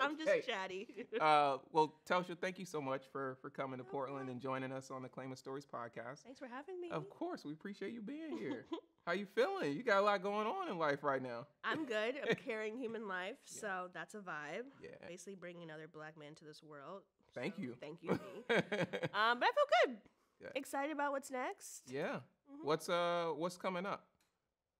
I'm just chatty. Well, Telsha, thank you so much for coming to Portland and joining us on the Claima Stories podcast. Thanks for having me. Of course, we appreciate you being here. How you feeling? You got a lot going on in life right now. I'm good. I'm carrying human life, so that's a vibe. Yeah. Basically bringing another black man to this world. Thank you. Thank you, me. But I feel good. Yeah. Excited about what's next. Yeah. What's coming up?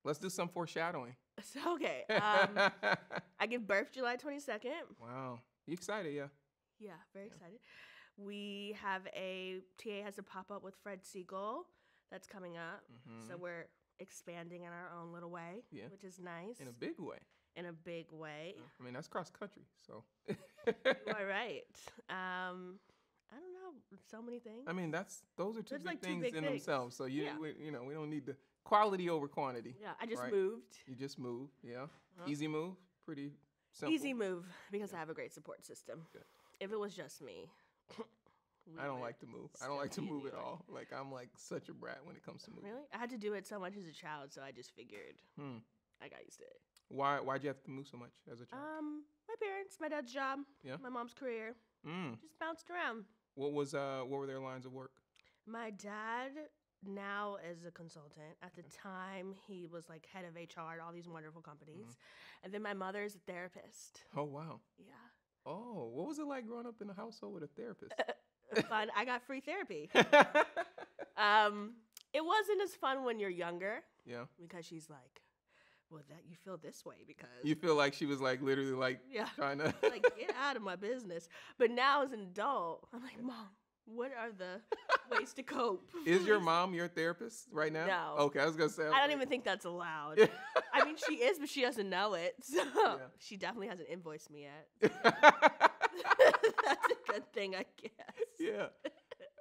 Let's do some foreshadowing. So, okay. I give birth July 22nd. Wow. You excited, yeah? Yeah, very excited. We have TA has a pop-up with Fred Siegel that's coming up. Mm-hmm. So we're expanding in our own little way, which is nice. In a big way. In a big way. I mean, that's cross country, so. You are right. I don't know. So many things. I mean, those are two big things in themselves. So we don't need the quality over quantity. Yeah, I just moved. You just moved, yeah. Easy move, pretty simple. Easy move because I have a great support system. Good. If it was just me, I don't like to move. I don't like to move at all. Like I'm like such a brat when it comes to moving. Really? I had to do it so much as a child, so I just figured I got used to it. Why'd you have to move so much as a child? My parents, my dad's job, my mom's career, just bounced around. What were their lines of work? My dad now is a consultant. At the time, he was like head of HR at all these wonderful companies. And then my mother is a therapist. Oh, wow. Yeah. Oh, what was it like growing up in a household with a therapist? Fun. I got free therapy. It wasn't as fun when you're younger. Yeah. Because she's like, well, that you feel this way because you feel like she was like literally like trying to like get out of my business. But now as an adult, I'm like, Mom, what are the ways to cope? Is your mom your therapist right now? No. Okay, I was gonna say. I don't even think that's allowed. I mean, she is, but she doesn't know it. So she definitely hasn't invoiced me yet. That's a good thing, I guess. Yeah.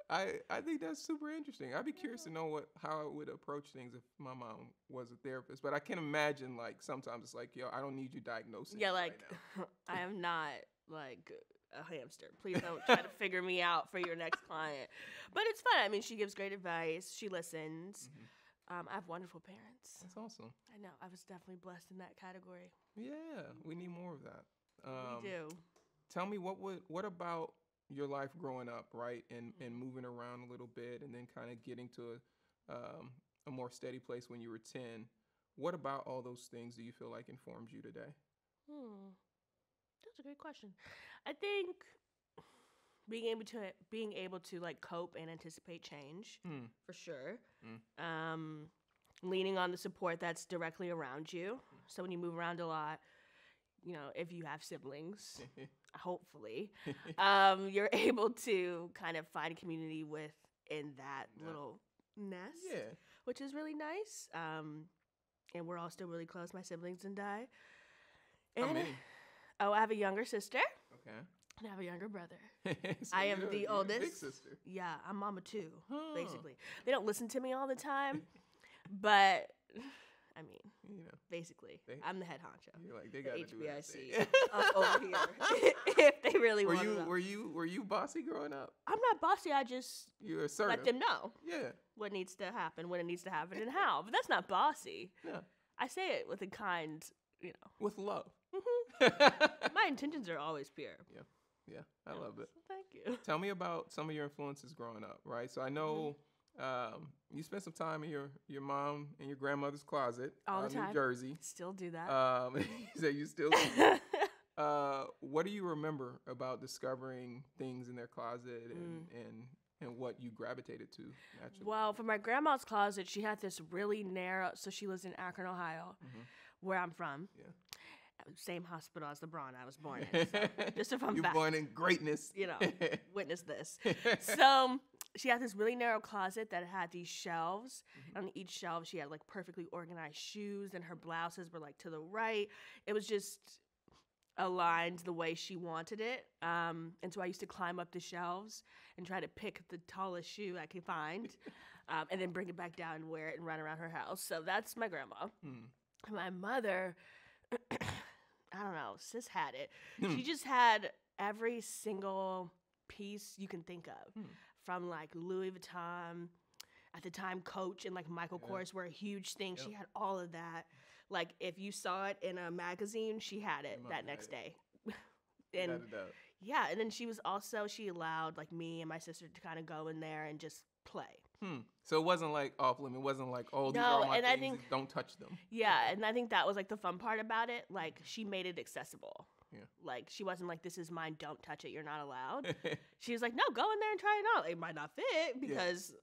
I think that's super interesting. I'd be curious to know how I would approach things if my mom was a therapist. But I can imagine like sometimes it's like, yo, I don't need you diagnosing. Yeah, like right I am not like a hamster. Please don't try to figure me out for your next client. But it's fun. I mean, she gives great advice. She listens. I have wonderful parents. That's awesome. I know. I was definitely blessed in that category. Yeah, we need more of that. We do. Tell me what about your life growing up, right, and moving around a little bit, and then kind of getting to a more steady place when you were 10. What about all those things do you feel like informed you today? That's a great question. I think being able to like cope and anticipate change for sure. Leaning on the support that's directly around you. So when you move around a lot, you know, if you have siblings, hopefully, you're able to kind of find community within that little nest, which is really nice. And we're all still really close, my siblings and I. And, how many? Oh, I have a younger sister. Okay. And I have a younger brother. So I am the oldest. Big sister. Yeah, I'm mama too, basically. They don't listen to me all the time, but I mean, basically, I'm the head honcho. You're like, they got to do HBIC over here if they really want to know. Were you bossy growing up? I'm not bossy. I just let them know what needs to happen, when it needs to happen, and how. But that's not bossy. Yeah. I say it with a kind, with love. My intentions are always pure. Yeah, I love it. Thank you. Tell me about some of your influences growing up, right? So I know you spent some time in your mom and your grandmother's closet all the time. New Jersey. Still do that. You say you still do that. What do you remember about discovering things in their closet and what you gravitated to naturally? Well, for my grandma's closet, she had this really narrow, so she lives in Akron, Ohio, where I'm from. Yeah. Same hospital as the Braun I was born in. So just if I'm You're born in greatness. Witness this. So she had this really narrow closet that had these shelves. On each shelf, she had like perfectly organized shoes, and her blouses were like to the right. It was just aligned the way she wanted it. And so I used to climb up the shelves and try to pick the tallest shoe I could find, and then bring it back down and wear it and run around her house. So that's my grandma. My mother, I don't know, sis had it. She just had every single piece you can think of, from like Louis Vuitton, at the time Coach and like Michael Kors were a huge thing. She had all of that. Like if you saw it in a magazine, she had it that next day. And Without a doubt. yeah, and then she allowed like me and my sister to kind of go in there and just play. So it wasn't like off limit. It wasn't like, oh, these No, are my and things. I think Don't touch them. yeah, and I think that was like the fun part about it. Like she made it accessible. Yeah. Like she wasn't like, this is mine, don't touch it, you're not allowed. She was like, no, go in there and try it out. It might not fit because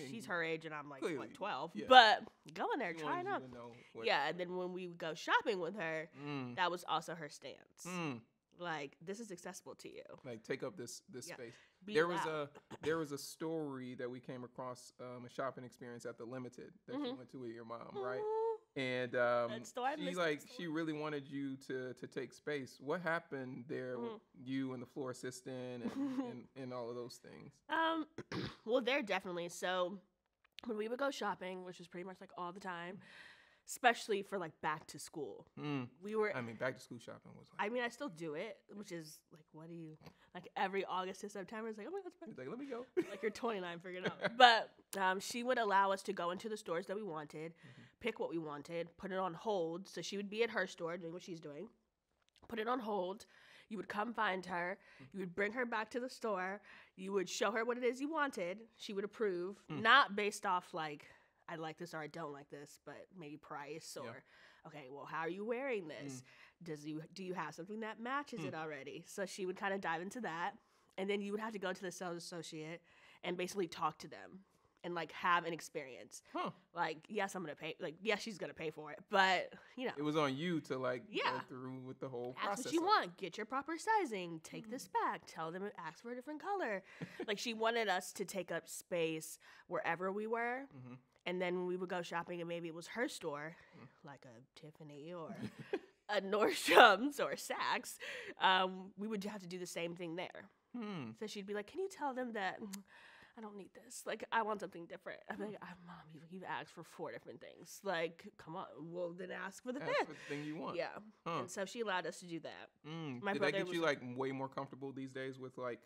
she's her age and I'm like clearly, what, 12. yeah. But go in there, She try it wanted out. you to know what- Yeah, and then when we would go shopping with her, that was also her stance. Like, this is accessible to you. Like take up this space. Be There loud. was a story that we came across, a shopping experience at the Limited that you went to with your mom, right? And she really wanted you to take space. What happened there with you and the floor assistant and all of those things? Well, there definitely. So when we would go shopping, which was pretty much like all the time, especially for like back to school, we were. I mean, back to school shopping was like. I mean, I still do it, which is like, what do you like every August to September? It's like, oh my God, He's like, let me go. like you're 29, figure it out. But she would allow us to go into the stores that we wanted, pick what we wanted, put it on hold. So she would be at her store doing what she's doing, put it on hold. You would come find her. You would bring her back to the store. You would show her what it is you wanted. She would approve, not based off like, I like this or I don't like this, but maybe price or, okay, well, how are you wearing this? Do you have something that matches it already? So she would kind of dive into that. And then you would have to go to the sales associate and basically talk to them and like have an experience. Like, yes, I'm going to pay. Like, yes, she's going to pay for it. But, you know. It was on you to like go through with the whole process. Ask what you want. Get your proper sizing. Take this back. Tell them, ask for a different color. Like, she wanted us to take up space wherever we were. And then when we would go shopping and maybe it was her store, like a Tiffany or a Nordstrom's or Saks, we would have to do the same thing there. So she'd be like, can you tell them that I don't need this? Like, I want something different. I'm like, Mom, you've asked for 4 different things. Like, come on. Well, then ask for the 5th. Ask for the thing you want. Yeah. And so she allowed us to do that. My Did brother that get you like way more comfortable these days with like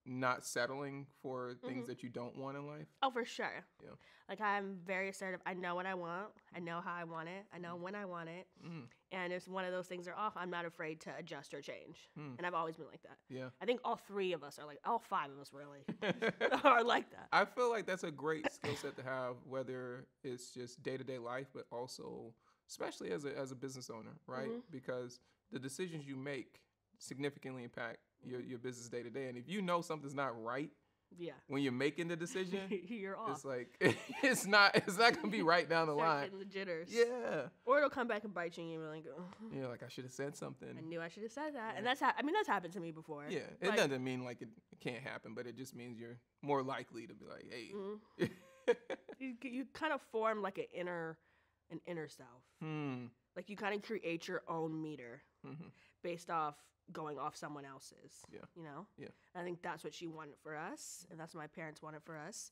not settling for things that you don't want in life? Oh, for sure. Yeah. Like, I'm very assertive. I know what I want. I know how I want it. I know when I want it. And if one of those things are off, I'm not afraid to adjust or change. And I've always been like that. Yeah. I think all 3 of us are like, all 5 of us really are like that. I feel like that's a great skill set to have, whether it's just day-to-day life, but also, especially as a business owner, right? Because the decisions you make significantly impact your business day-to-day. And if you know something's not right, when you're making the decision, you're off. It's like it's not gonna be right down the line. Getting the jitters. Yeah. Or it'll come back and bite you, and you're like, oh. Yeah, like I should have said something. I knew I should have said that, and that's happened to me before. Yeah, it doesn't mean like it can't happen, but it just means you're more likely to be like, hey. You kind of form like an inner self. Like you kind of create your own meter based off going off someone else's. Yeah. You know? Yeah. I think that's what she wanted for us, and that's what my parents wanted for us.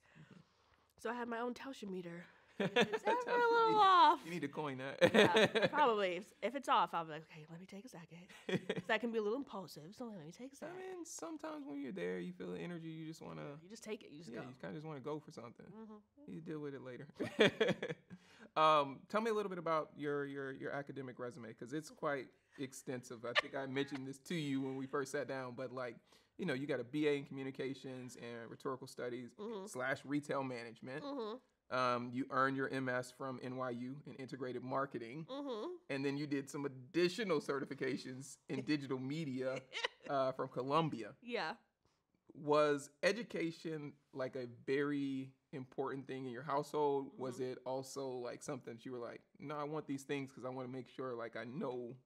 So I have my own Telsha meter. If it's ever a little off. You need to coin that. Yeah, probably. If it's off, I'll be like, okay, let me take a second. 'Cause that can be a little impulsive, so let me take a second. I mean, sometimes when you're there, you feel the energy, you just want to... You just take it. You just go. You kind of just want to go for something. You deal with it later. Tell me a little bit about your academic resume, because it's quite extensive. I think I mentioned this to you when we first sat down, but like, you know, you got a BA in communications and rhetorical studies / retail management. You earned your MS from NYU in integrated marketing. And then you did some additional certifications in digital media from Columbia. Yeah. Was education like a very important thing in your household? Was it also like something that you were like, no, I want these things because I want to make sure like I know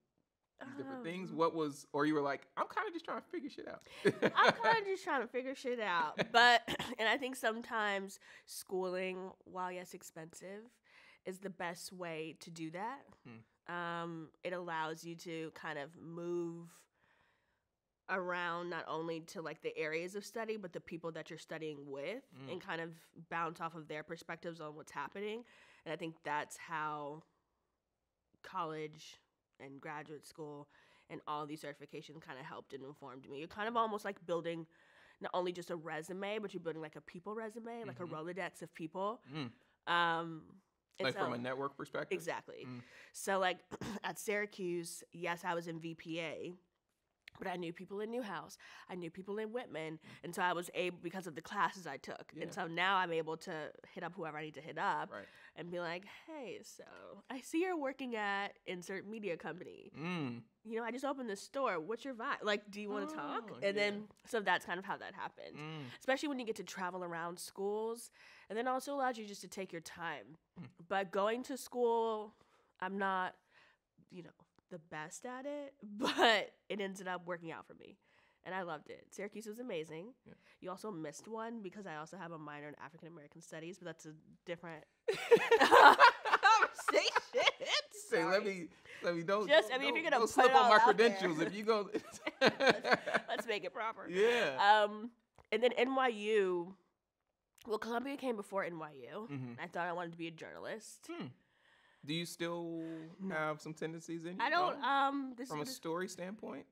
these different things? What was, or you were like, I'm kind of just trying to figure shit out. I'm kind of just trying to figure shit out. But, and I think sometimes schooling, while yes, expensive, is the best way to do that. It allows you to kind of move around not only to like the areas of study, but the people that you're studying with and kind of bounce off of their perspectives on what's happening. And I think that's how college and graduate school and all these certifications kind of helped and informed me. You're kind of almost like building not only just a resume, but you're building like a people resume, like a Rolodex of people. Like from a network perspective? Exactly. So like at Syracuse, yes, I was in VPA, But I knew people in Newhouse. I knew people in Whitman. And so I was able, because of the classes I took. Yeah. And so now I'm able to hit up whoever I need to hit up Right. and be like, hey, so I see you're working at insert media company. You know, I just opened this store. What's your vibe? Like, do you want to talk? And then, so that's kind of how that happened. Especially when you get to travel around schools. And then also allows you just to take your time. But going to school, I'm not, you know, the best at it, but it ended up working out for me. And I loved it. Syracuse was amazing. Yeah. You also missed one because I also have a minor in African American studies, but that's a different conversation. Say, let me don't. Just, I mean, if you're gonna don't slip on my credentials, there. if you go, let's make it proper. Yeah. And then NYU. Well, Columbia came before NYU. I thought I wanted to be a journalist. Do you still have some tendencies in you? I don't. From a story standpoint?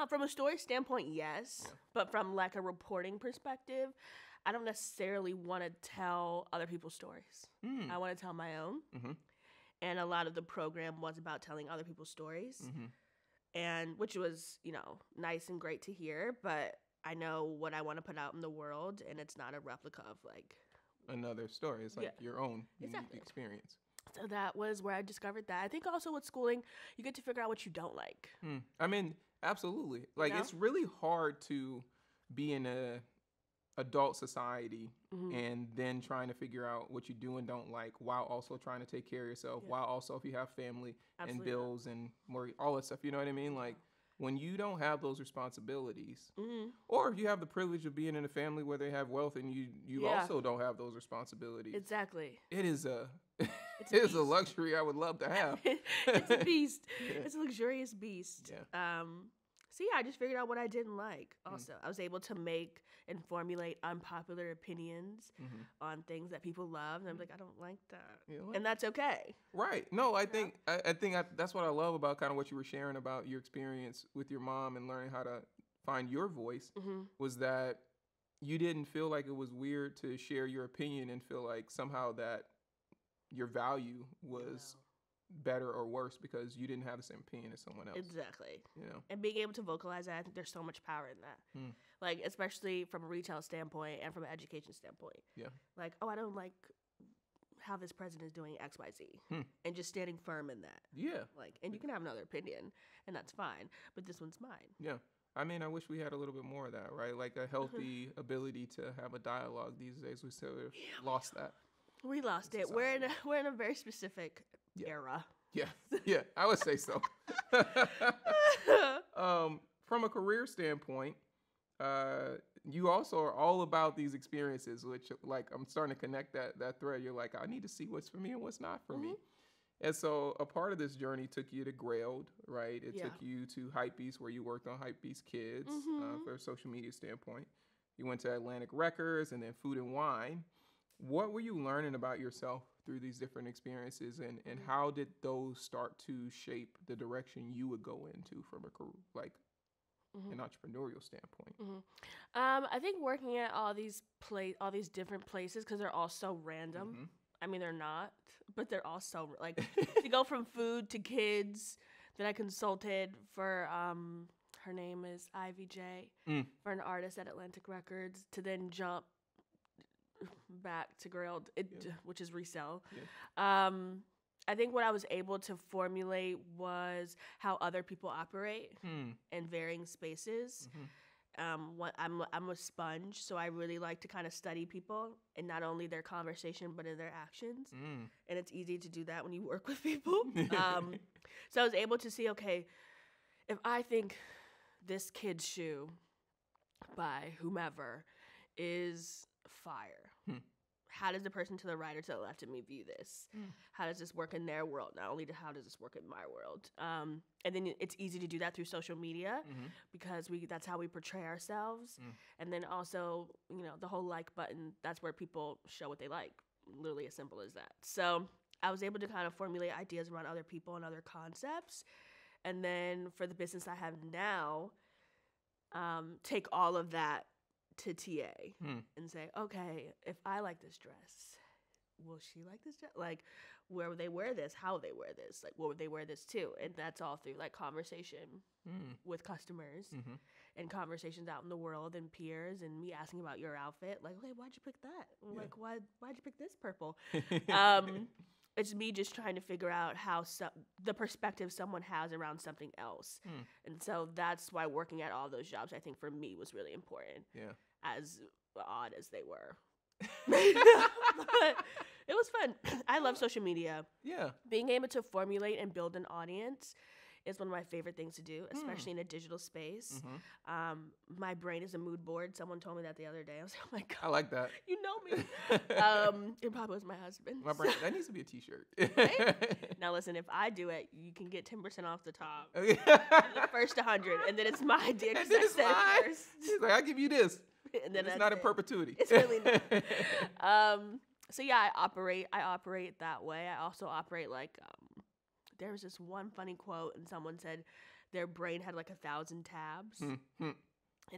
From a story standpoint, yes. Yeah. But from like a reporting perspective, I don't necessarily want to tell other people's stories. I want to tell my own. And a lot of the program was about telling other people's stories. And which was, you know, nice and great to hear. But I know what I want to put out in the world, and it's not a replica of like another story. It's like your own unique experience. So that was where I discovered that. I think also with schooling, you get to figure out what you don't like. I mean, absolutely. Like, it's really hard to be in a adult society and then trying to figure out what you do and don't like while also trying to take care of yourself, while also if you have family and bills and more, all that stuff, you know what I mean? Like, when you don't have those responsibilities, or if you have the privilege of being in a family where they have wealth and you also don't have those responsibilities. Exactly. It is it's a luxury I would love to have. It's a beast. It's a luxurious beast. Yeah. So yeah, I just figured out what I didn't like. Also, I was able to make and formulate unpopular opinions on things that people love, and I'm like, I don't like that, and that's okay. Right? No, I think that's what I love about kind of what you were sharing about your experience with your mom and learning how to find your voice. Was that you didn't feel like it was weird to share your opinion and feel like somehow that your value was better or worse because you didn't have the same opinion as someone else. Exactly. You know, and being able to vocalize that, I think there's so much power in that. Like, especially from a retail standpoint and from an education standpoint. Yeah. Like, oh, I don't like how this president is doing X, Y, Z, and just standing firm in that. Yeah. Like, and you can have another opinion, and that's fine, but this one's mine. Yeah. I mean, I wish we had a little bit more of that, right? Like a healthy ability to have a dialogue these days. We still lost that. We lost it. We're in a very specific era. Yeah, I would say so. From a career standpoint, you also are all about these experiences, which, like, I'm starting to connect that thread. You're like, I need to see what's for me and what's not for me. And so a part of this journey took you to Grailed, right? It took you to Hypebeast, where you worked on Hypebeast Kids for a social media standpoint. You went to Atlantic Records and then Food and Wine. What were you learning about yourself through these different experiences, and how did those start to shape the direction you would go into from an entrepreneurial standpoint? I think working at all these different places, because they're all so random. I mean, they're not, but they're all so, like, to go from food to kids. Then I consulted for her name is Ivy J, for an artist at Atlantic Records, to then jump back to Grilled, which is resell. I think what I was able to formulate was how other people operate in varying spaces. I'm a sponge, so I really like to kind of study people, and not only their conversation but in their actions. And it's easy to do that when you work with people. So I was able to see, okay, if I think this kid's shoe by whomever is fire, how does the person to the right or to the left of me view this? How does this work in their world? Not only how does this work in my world? And then it's easy to do that through social media because that's how we portray ourselves. And then also, the whole like button, that's where people show what they like. Literally as simple as that. So I was able to kind of formulate ideas around other people and other concepts. And then for the business I have now, take all of that to TA and say, okay, if I like this dress, will she like this dress? Like, where would they wear this? How would they wear this? Like, what would they wear this to? And that's all through like conversation with customers and conversations out in the world and peers and me asking about your outfit. Like, hey, why'd you pick that? Like, why'd you pick this purple? It's me just trying to figure out how the perspective someone has around something else. And so that's why working at all those jobs, I think for me was really important. Yeah. As odd as they were. But it was fun. I love social media. Yeah. Being able to formulate and build an audience is one of my favorite things to do, especially in a digital space. My brain is a mood board. Someone told me that the other day. I was like, oh my God. I like that. You know me. It probably was my husband. My brain, that needs to be a t-shirt. Right? Now listen, if I do it, you can get 10% off the top. Okay. The first 100, and then it's my idea because I said it first. She's like, I'll give you this. And then it's not in perpetuity. It's really not. So yeah, I operate that way. I also operate like there was this one funny quote, and someone said their brain had like 1,000 tabs, and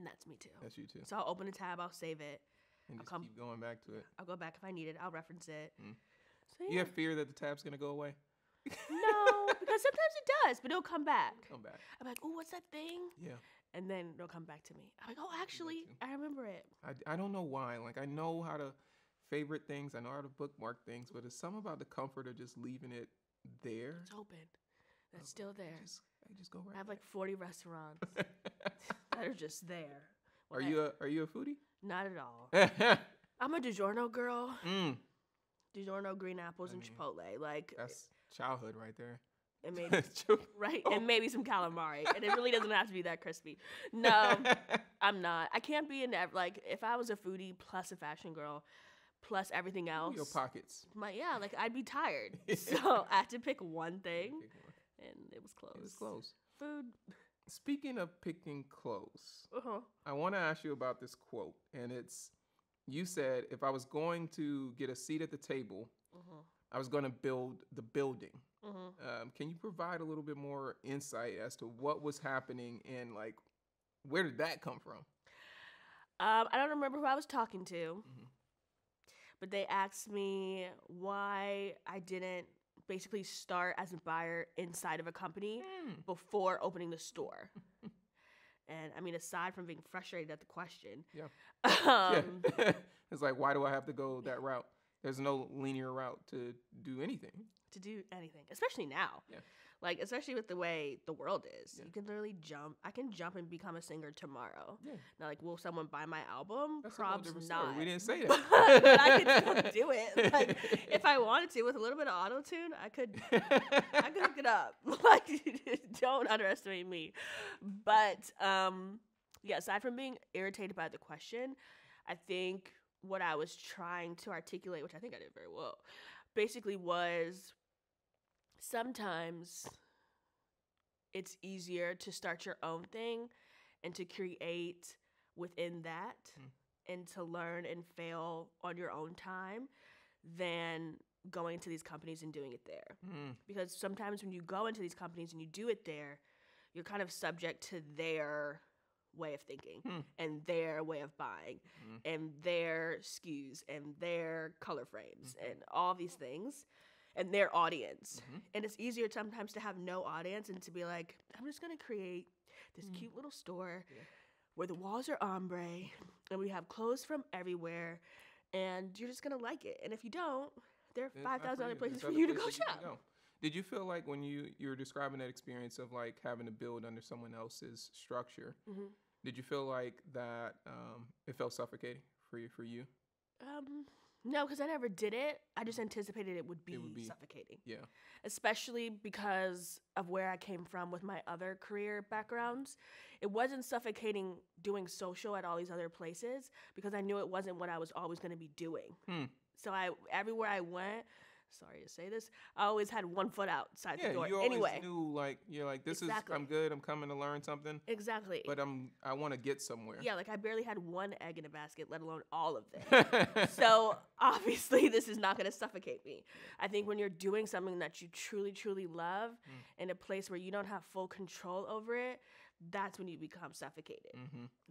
that's me too. That's you too. So I'll open a tab, I'll save it, and just keep going back to it. I'll go back if I need it. I'll reference it. So, yeah. You have fear that the tab's gonna go away? No, because sometimes it does, but it'll come back. I'm like, oh, what's that thing? Yeah. And then it'll come back to me. I'm like, oh, actually, I remember it. I don't know why. Like, I know how to favorite things. I know how to bookmark things, but it's something about the comfort of just leaving it there. It's open. That's still there. I just go right. I have like 40 restaurants that are just there. Are you a foodie? Not at all. I'm a DiGiorno girl. DiGiorno, green apples, and Chipotle. Like that's childhood right there. And maybe right, and maybe some calamari, and it really doesn't have to be that crispy. No, I'm not. I can't be in that. Like, if I was a foodie plus a fashion girl, plus everything else, your pockets. Like I'd be tired. So I had to pick one thing, and it was clothes. It was clothes. Food. Speaking of picking clothes, I want to ask you about this quote, and you said if I was going to get a seat at the table, I was going to build the building. Can you provide a little bit more insight as to what was happening and like where did that come from? I don't remember who I was talking to, but they asked me why I didn't basically start as a buyer inside of a company before opening the store. And I mean, aside from being frustrated at the question, it's like, why do I have to go that route? There's no linear route to do anything. Especially now. Yeah. Like, especially with the way the world is. Yeah. You can literally jump. I can jump and become a singer tomorrow. Yeah. Now, like, will someone buy my album? That's probably not. Story. We didn't say that. But I could still do it. Like, if I wanted to, with a little bit of auto-tune, I could hook it up. Like, don't underestimate me. But, aside from being irritated by the question, I think what I was trying to articulate, which I think I did very well, basically was sometimes it's easier to start your own thing and to create within that and to learn and fail on your own time than going to these companies and doing it there. Because sometimes when you go into these companies and you do it there, you're kind of subject to their way of thinking and their way of buying and their SKUs and their color frames and all these things and their audience. And it's easier sometimes to have no audience and to be like, I'm just going to create this cute little store where the walls are ombre and we have clothes from everywhere and you're just going to like it. And if you don't, there are 5,000 other places for you to go shop. Did you feel like when you were describing that experience of like having to build under someone else's structure, did you feel like that it felt suffocating for you? No, because I never did it. I just anticipated it would be suffocating. Yeah. Especially because of where I came from with my other career backgrounds. It wasn't suffocating doing social at all these other places because I knew it wasn't what I was always going to be doing. So everywhere I went, sorry to say this, I always had one foot outside the door. You always knew, like, you're like, this is, I'm good, I'm coming to learn something. Exactly. But I want to get somewhere. Yeah, like I barely had one egg in a basket, let alone all of them. So obviously this is not going to suffocate me. I think when you're doing something that you truly, truly love in a place where you don't have full control over it, that's when you become suffocated.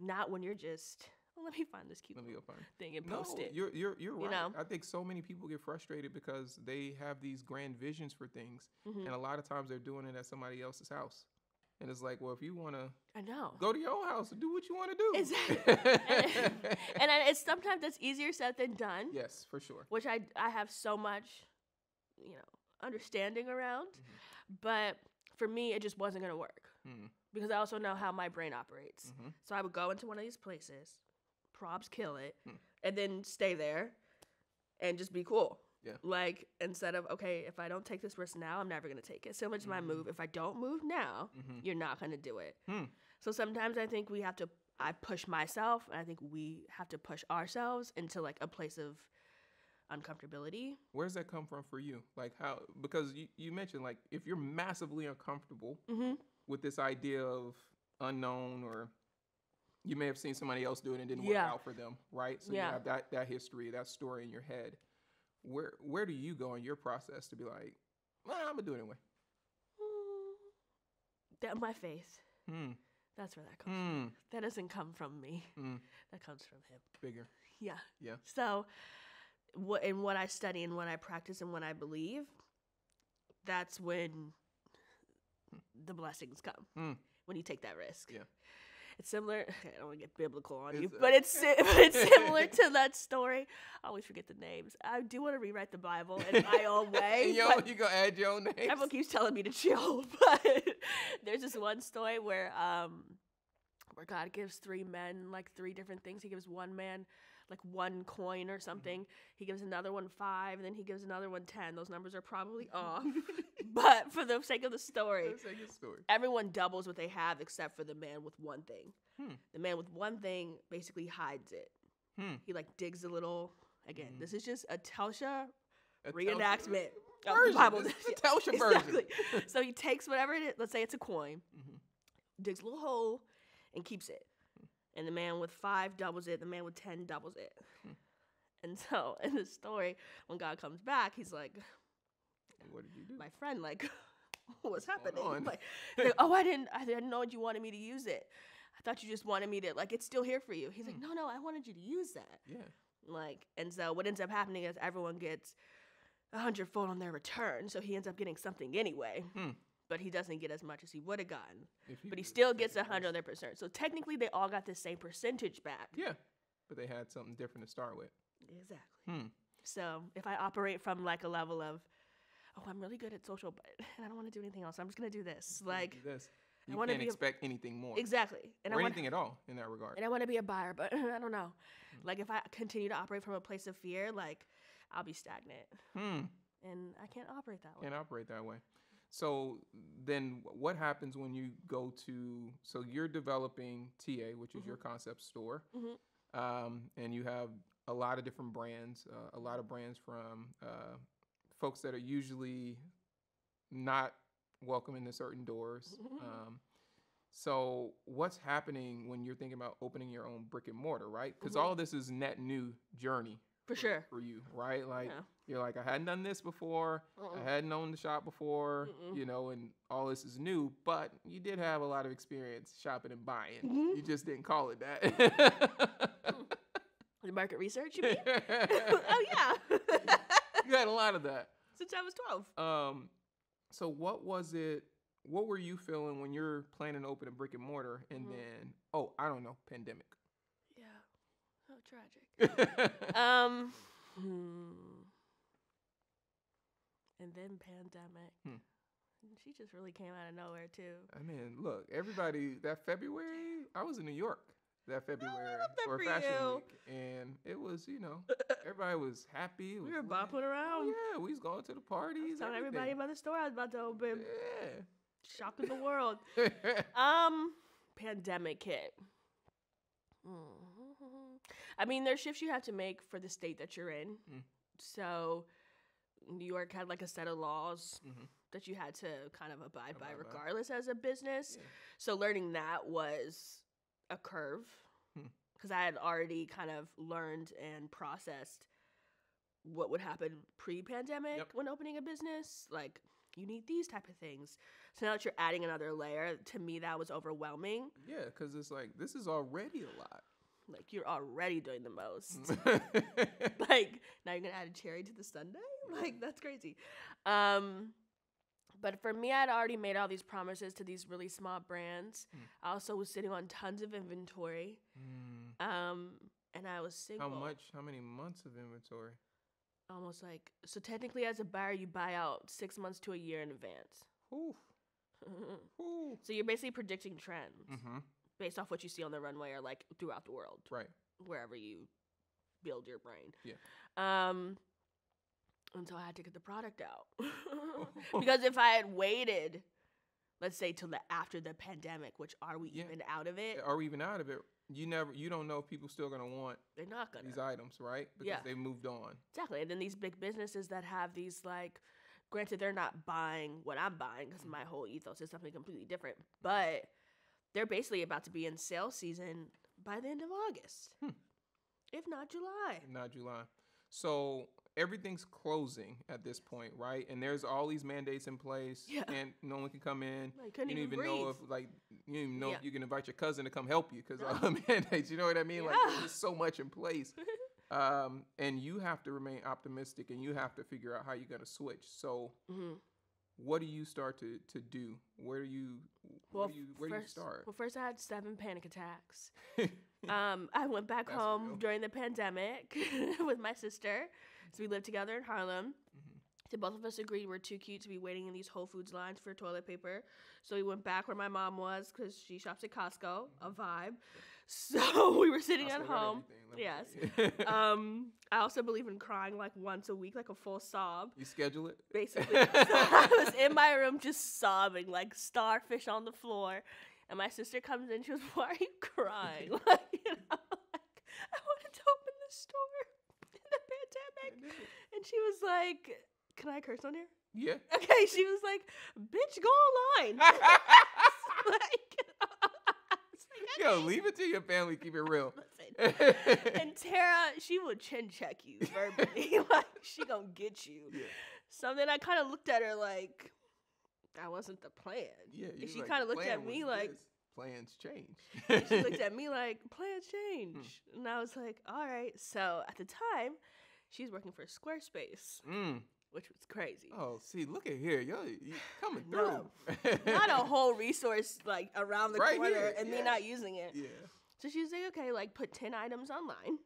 Not when you're just, let me find this cute Let me go find it. thing and No, post it. you're right. You know? I think so many people get frustrated because they have these grand visions for things, and a lot of times they're doing it at somebody else's house. And it's like, well, if you want to I know. go to your own house and do what you want to do. Exactly. and it's sometimes that's easier said than done. Yes, for sure. Which I have so much, understanding around. But for me, it just wasn't going to work. Because I also know how my brain operates. So I would go into one of these places, props kill it, and then stay there and just be cool. Yeah. Like, instead of, okay, if I don't take this risk now, I'm never going to take it. Similar to my move. If I don't move now, you're not going to do it. So sometimes I think I push myself, and I think we have to push ourselves into, like, a place of uncomfortability. Where does that come from for you? Like, how, because you mentioned, like, if you're massively uncomfortable with this idea of unknown, or you may have seen somebody else do it and it didn't work out for them, right? So you have that history, that story in your head. Where do you go in your process to be like, well, I'm gonna do it anyway? My faith. That's where that comes from. That doesn't come from me. That comes from him. Bigger. Yeah. Yeah. So, what I study and what I practice and what I believe, that's when the blessings come. When you take that risk. Yeah. It's similar. I don't want to get biblical on you, but it's similar to that story. I always forget the names. I do want to rewrite the Bible in my own way. You gonna add your own names? Everyone keeps telling me to chill, but there's this one story where God gives three men like three different things. He gives one man like one coin or something. He gives another one 5, and then he gives another one 10. Those numbers are probably off, but for the sake of the story, everyone doubles what they have except for the man with one thing. The man with one thing basically hides it. He like digs a little. Again, this is just a Telsha reenactment of the Bible. This is a Telsha version. So he takes whatever it is. Let's say it's a coin, digs a little hole, and keeps it. And the man with 5 doubles it. The man with 10 doubles it. And so in the story, when God comes back, he's like, "What did you do, my friend? Like, what's happening?" Like, "Oh, I didn't know you wanted me to use it. I thought you just wanted me to, like, it's still here for you." He's like, no, I wanted you to use that. Yeah. Like, and so what ends up happening is everyone gets 100-fold on their return. So he ends up getting something anyway. But he doesn't get as much as he would have gotten. But he still gets 100%. So technically, they all got the same percentage back. Yeah, but they had something different to start with. Exactly. So if I operate from like a level of, oh, I'm really good at social, and I don't want to do anything else. I'm just gonna do this. Like, you can't expect anything more. Exactly. And or anything at all in that regard. And I want to be a buyer, but I don't know. Like, if I continue to operate from a place of fear, like, I'll be stagnant. And I can't operate that way. So then what happens when you go to, so you're developing TA, which is your concept store, and you have a lot of different brands, a lot of brands from folks that are usually not welcome into certain doors. So what's happening when you're thinking about opening your own brick and mortar, right? Because all of this is net new journey. For you, right? Like, you're like, I hadn't done this before. I hadn't owned the shop before, and all this is new. But you did have a lot of experience shopping and buying. You just didn't call it that. The market research, you mean? Oh, yeah. You had a lot of that. Since I was 12. So what was it, what were you feeling when you're planning to open a brick and mortar and then, I don't know, pandemic? Oh, tragic. And then pandemic. She just really came out of nowhere, too. I mean, look, everybody, that February, I was in New York that February for Fashion Week. And it was, everybody was happy. We were bopping around. Yeah, we was going to the parties. Telling everybody about the store I was about to open. Yeah. Shocking the world. Pandemic hit. I mean, there's shifts you have to make for the state that you're in. So New York had like a set of laws that you had to kind of abide by regardless as a business. Yeah. So learning that was a curve because I had already kind of learned and processed what would happen pre-pandemic when opening a business. Like, you need these type of things. So now that you're adding another layer, to me, that was overwhelming. Yeah, because it's like, this is already a lot. Like, you're already doing the most. Like, now you're going to add a cherry to the sundae? Like, that's crazy. But for me, I'd already made all these promises to these really small brands. I also was sitting on tons of inventory. And I was single. How many months of inventory? Almost like, so technically as a buyer, you buy out 6 months to a year in advance. Ooh. Ooh. So you're basically predicting trends based off what you see on the runway or like throughout the world. Right. Wherever you build your brain. Yeah. And so I had to get the product out. Because if I had waited, let's say till after the pandemic, which are we even out of it? Are we even out of it? You don't know if people still gonna want they're not gonna these items, right? Because they've moved on. Exactly. And then these big businesses that have these, like, granted they're not buying what I'm buying because my whole ethos is something completely different, but they're basically about to be in sale season by the end of August. If not July. So everything's closing at this point, right? And there's all these mandates in place, and no one can come in. You couldn't even breathe. Know if, like, you don't even know if you can invite your cousin to come help you because all the mandates. You know what I mean? Like, there's just so much in place, and you have to remain optimistic, and you have to figure out how you're gonna switch. So, what do you start to do? Where do you start? Well, first I had 7 panic attacks. I went back home during the pandemic with my sister. So we lived together in Harlem. So both of us agreed we're too cute to be waiting in these Whole Foods lines for toilet paper. So we went back where my mom was because she shops at Costco, a vibe. So we were sitting at home. Yes. I also believe in crying like once a week, like a full sob. You schedule it? Basically. So I was in my room just sobbing, like starfish on the floor. And my sister comes in, she goes, "Why are you crying?" Like, you know, like, I wanted to open the store in the pandemic. And she was like, "Can I curse on here?" Yeah. Okay, she was like, "Bitch, go online." Yo, leave it to your family, keep it real. Listen. And Tara, she will chin check you verbally. Like, she gonna get you. Yeah. So then I kind of looked at her like, that wasn't the plan. Yeah, and she kind of looked at me like, plans change. And she looked at me like, plans change. And I was like, all right. So at the time, she's working for Squarespace, which was crazy. Oh, see, look at here. Yo, you coming through. Not a whole resource like around the corner here, and me not using it. Yeah. So she was like, okay, like put 10 items online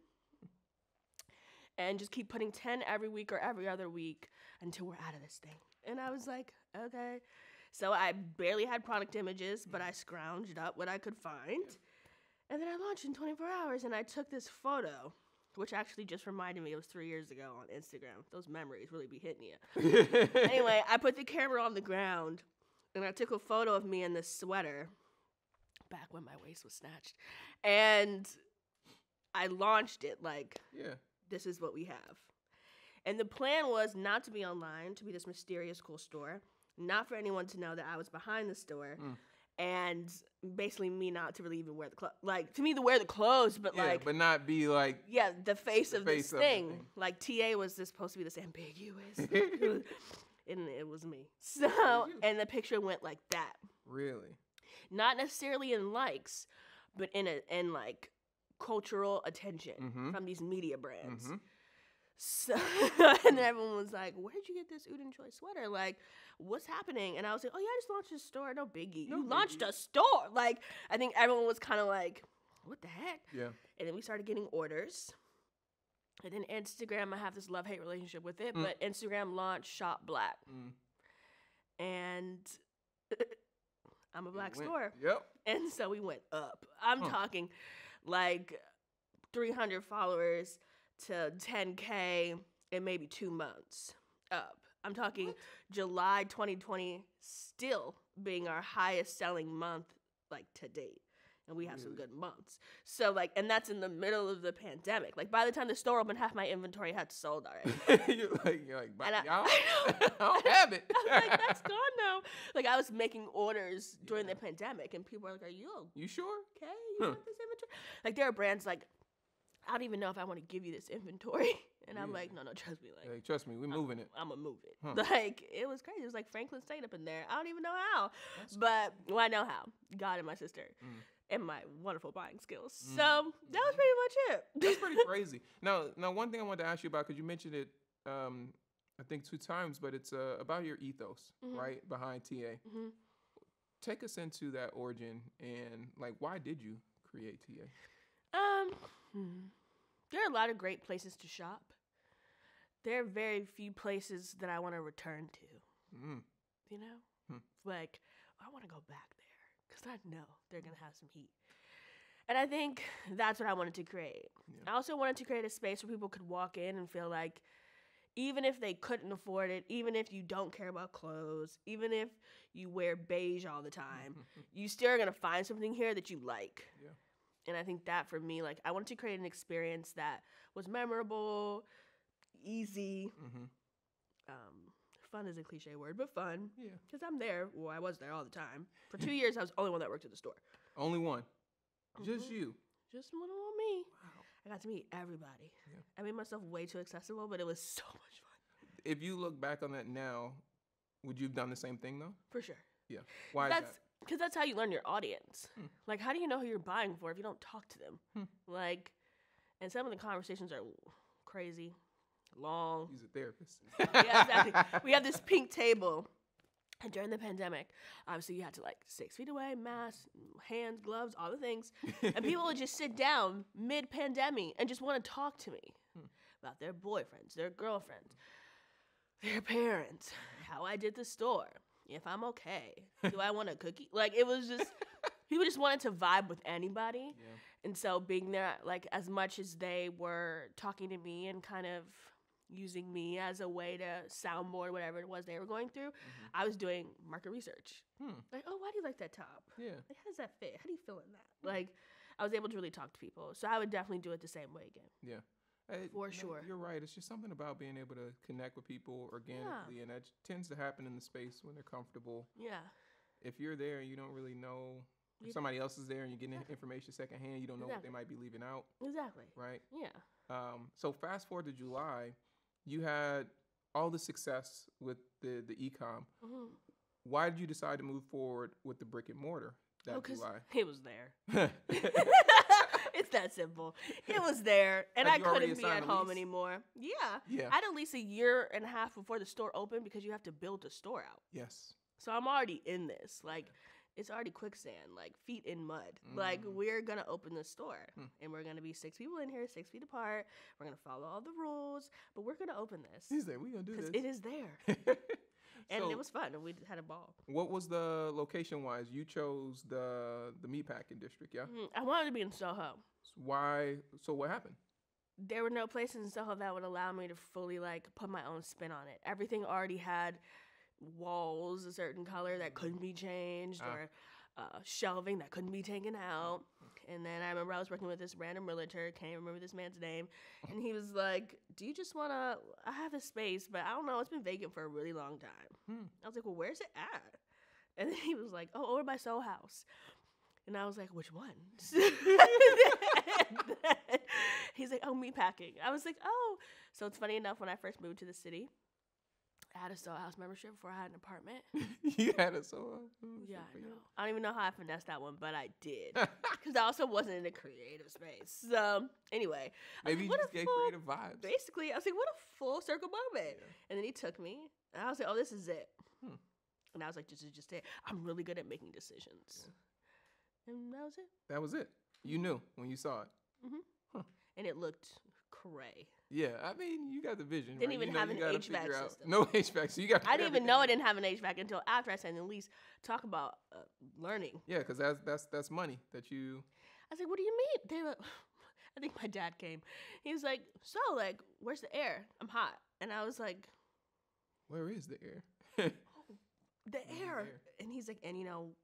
and just keep putting 10 every week or every other week until we're out of this thing. And I was like, okay. So I barely had product images, but I scrounged up what I could find. And then I launched in 24 hours, and I took this photo, which actually just reminded me it was 3 years ago on Instagram. Those memories really be hitting you. Anyway, I put the camera on the ground, and I took a photo of me in this sweater back when my waist was snatched. And I launched it like, this is what we have. And the plan was not to be online, to be this mysterious cool store, not for anyone to know that I was behind the store, and basically me not to really even wear the clothes. Like, to me, to wear the clothes, but like... but not be like... Yeah, the face of this thing. Like, TA was supposed to be this ambiguous. And it was me. So, and the picture went like that. Really? Not necessarily in likes, but in like cultural attention from these media brands. So, and then everyone was like, "Where did you get this Udon Choi sweater? Like, what's happening?" And I was like, "Oh yeah, I just launched a store. No biggie. You launched a store." Like, I think everyone was kind of like, "What the heck?" Yeah. And then we started getting orders. And then Instagram, I have this love-hate relationship with it, but Instagram launched Shop Black. And I'm a black store. Yep. And so we went up. I'm talking like 300 followers to 10K in maybe 2 months up. I'm talking July 2020 still being our highest selling month like to date. And we have some good months. So like, and that's in the middle of the pandemic. Like by the time the store opened, half my inventory had sold already. you're like, but y'all, I don't have it. I'm like, that's gone now. Like I was making orders during the pandemic, and people are like, "Are you sure? Okay, you want this inventory?" Like there are brands like, "I don't even know if I want to give you this inventory." And I'm like, no, trust me. Like, trust me, we're moving it. I'm going to move it. Like, it was crazy. It was like Franklin State up in there. I don't even know how. But, well, I know how. God and my sister. and my wonderful buying skills. So that was pretty much it. That's pretty crazy. Now, one thing I wanted to ask you about, because you mentioned it, I think 2 times, but it's about your ethos, right, behind TA. Take us into that origin and like, why did you create TA? There are a lot of great places to shop. There are very few places that I want to return to. You know, like I want to go back there because I know they're gonna have some heat. And I think that's what I wanted to create. I also wanted to create a space where people could walk in and feel like, even if they couldn't afford it, even if you don't care about clothes, even if you wear beige all the time, you still are going to find something here that you like. Yeah. And I think that for me, like, I wanted to create an experience that was memorable, easy. Fun is a cliche word, but fun. Yeah. Because I'm there. Well, I was there all the time. For 2 years, I was the only one that worked at the store. Only one? Just you? Just little old me. Wow. I got to meet everybody. Yeah. I made myself way too accessible, but it was so much fun. If you look back on that now, would you have done the same thing, though? For sure. Yeah. Why is that? Because that's how you learn your audience. Like, how do you know who you're buying for if you don't talk to them? Like, and some of the conversations are crazy, long. He's a therapist. Yeah, exactly. We have this pink table. And during the pandemic, obviously you had to 6 feet away, mask, hands, gloves, all the things. And people would just sit down mid-pandemic and just want to talk to me about their boyfriends, their girlfriends, their parents, how I did the store, if I'm okay, do I want a cookie? Like, it was just, people just wanted to vibe with anybody. Yeah. And so being there, like, as much as they were talking to me and kind of using me as a way to soundboard whatever it was they were going through, I was doing market research. Like, oh, why do you like that top? Yeah. Like, how does that fit? How do you feel in that? Like, I was able to really talk to people. So I would definitely do it the same way again. Yeah. For sure. You're right. It's just something about being able to connect with people organically, and that tends to happen in the space when they're comfortable. Yeah. If you're there and you don't really know, if somebody else is there and you're getting information secondhand, you don't know what they might be leaving out. Exactly. Right? Yeah. So fast forward to July, you had all the success with the e-com. Why did you decide to move forward with the brick and mortar that July? It was there. It's that simple. It was there, and I couldn't be at home anymore. Yeah. I had a lease a year and a half before the store opened because you have to build the store out. Yes. So I'm already in this. Like, it's already quicksand, like feet in mud. Like, we're going to open the store, and we're going to be 6 people in here, 6 feet apart. We're going to follow all the rules, but we're going to open this. He's there. We're going to do this. Because it is there. And so, it was fun, and we had a ball. What was the location-wise? You chose the meatpacking district, yeah? I wanted to be in Soho. Why? So what happened? There were no places in Soho that would allow me to fully, put my own spin on it. Everything already had walls a certain color that couldn't be changed, or shelving that couldn't be taken out. And then I remember I was working with this random realtor, can't remember this man's name, and he was like, do you just want to, I have a space, but I don't know, it's been vacant for a really long time. I was like, well, where's it at? And then he was like, oh, over by Soho House. And I was like, which one? He's like, oh, meatpacking. I was like, oh. So it's funny enough, when I first moved to the city, I had a Soho House membership before I had an apartment. You had a Soho? Yeah, I know. I don't even know how I finessed that one, but I did. Because I also wasn't in a creative space. So, anyway. Maybe you just get creative vibes. Basically, I was like, what a full circle moment. Yeah. And then he took me, and I was like, oh, this is it. And I was like, this is just it. I'm really good at making decisions. Yeah. And that was it. That was it. You knew when you saw it. And it looked cray. Yeah, I mean, you got the vision. Didn't even have an HVAC system. No HVAC, so you got. I didn't even know I didn't have an HVAC until after I signed the lease. Talk about learning. Yeah, because that's money that you. I was like, what do you mean? They were, I think my dad came. He was like, so, where's the air? I'm hot. And I was like, where is the air? The air. And he's like, and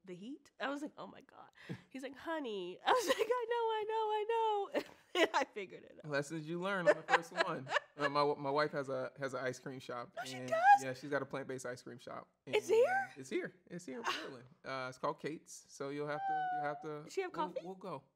the heat? I was like, oh my God. He's like, honey. I was like, I know. And I figured it out. Lessons you learn on the first one. My wife has an ice cream shop. Oh, she does? Yeah, she's got a plant-based ice cream shop. It's here? It's here in Portland. It's called Kate's. So you'll have to. Does she have coffee?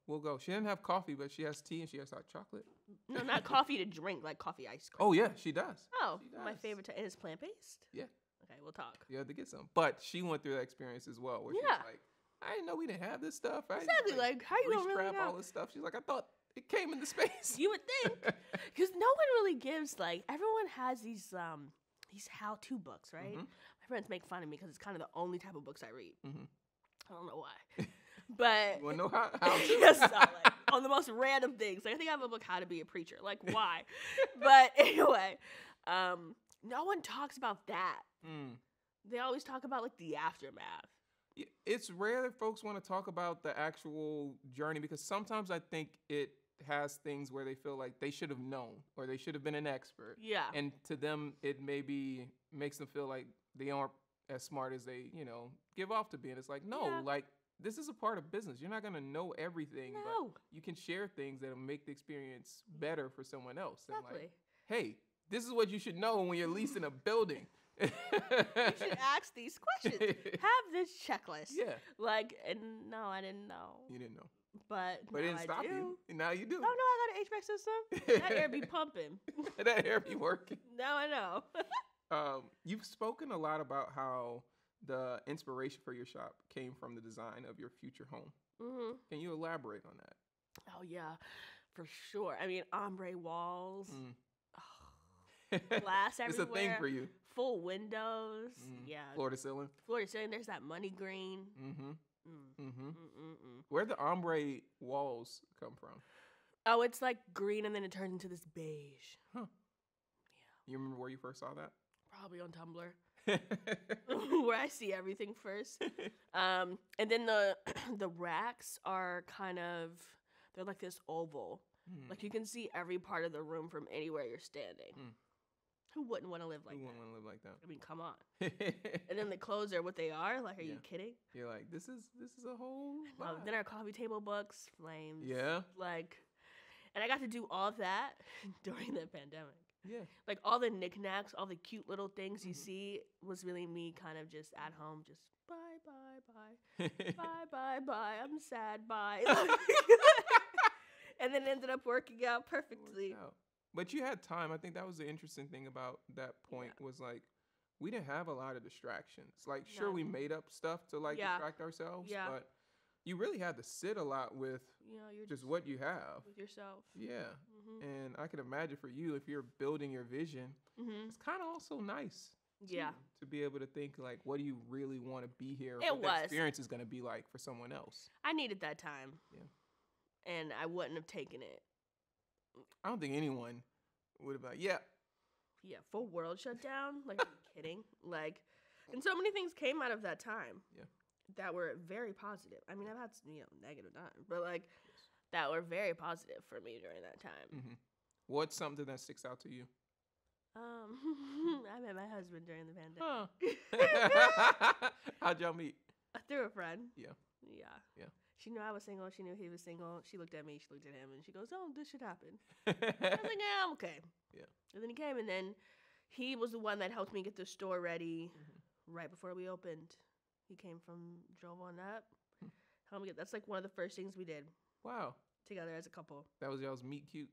We'll go. She didn't have coffee, but she has tea and she has hot chocolate. No, not coffee to drink, like coffee ice cream. Oh yeah, she does. Oh, she does. My favorite. And it's plant-based? Yeah. Okay, we'll talk. You have to get some. But she went through that experience as well, where she was like, I didn't know we didn't have this stuff. Exactly. Like, how you gonna really know? all this stuff? She's like, I thought it came in the space. You would think, because no one really gives, like, everyone has these how-to books, right? Mm-hmm. My friends make fun of me because it's kind of the only type of books I read. Mm-hmm. I don't know why. But you want to know how to? Yes, like, on the most random things. Like, I think I have a book, How to Be a Preacher. Like, why? But anyway, no one talks about that. They always talk about, like, the aftermath. It's rare that folks want to talk about the actual journey, because sometimes I think it has things where they feel like they should have known or they should have been an expert. Yeah. And to them, it maybe makes them feel like they aren't as smart as they, give off to be. And it's like, no, like, this is a part of business. You're not going to know everything, but you can share things that'll make the experience better for someone else. Exactly. And like, hey, this is what you should know when you're leasing a building. You should ask these questions. Have this checklist. Yeah. Like, and no, I didn't know. You didn't know. But it didn't stop you. Now you do. Oh, no, I got an HVAC system. That air be pumping. That air be working. Now I know. You've spoken a lot about how the inspiration for your shop came from the design of your future home. Mm-hmm. Can you elaborate on that? Oh, yeah, for sure. I mean, ombre walls, glass everywhere. It's a thing for you. Full windows. Yeah. Floor to ceiling. Floor to ceiling. There's that money green. Where'd the ombre walls come from? Oh, it's like green and then it turns into this beige. Huh. Yeah. You remember where you first saw that? Probably on Tumblr. Where I see everything first. And then the racks are they're like this oval. Like you can see every part of the room from anywhere you're standing. Who wouldn't want to live like that? Who wouldn't want to live like that? I mean, come on. And then the clothes are what they are. Like, are you kidding? You're like, this is a whole vibe. Then our coffee table books, flames. Yeah. Like, and I got to do all of that during the pandemic. Yeah. Like all the knickknacks, all the cute little things you see was really me kind of just at home, just bye, bye, bye, bye, bye, bye. I'm sad, bye. And then it ended up working out perfectly. But you had time. I think that was the interesting thing about that point was like, we didn't have a lot of distractions. Like, sure, we made up stuff to like distract ourselves, but you really had to sit a lot with just what you have. With yourself. Yeah. And I can imagine for you, if you're building your vision, it's kind of also nice. To be able to think like, what do you really want to be here? What the experience is going to be like for someone else. I needed that time. Yeah. And I wouldn't have taken it. I don't think anyone would have been like, yeah, full world shutdown. Like, are you kidding? Like, and so many things came out of that time. Yeah. That were very positive. I mean, I've had negative times, but like that were very positive for me during that time. What's something that sticks out to you? I met my husband during the pandemic. How'd y'all meet? Through a friend. Yeah. She knew I was single. She knew he was single. She looked at me. She looked at him, and she goes, "Oh, this should happen." I was like, "Yeah, I'm okay." Yeah. And then he came, and then he was the one that helped me get the store ready right before we opened. He drove on up, helped me get. That's like one of the first things we did. Wow. Together as a couple. That was y'all's meet cute.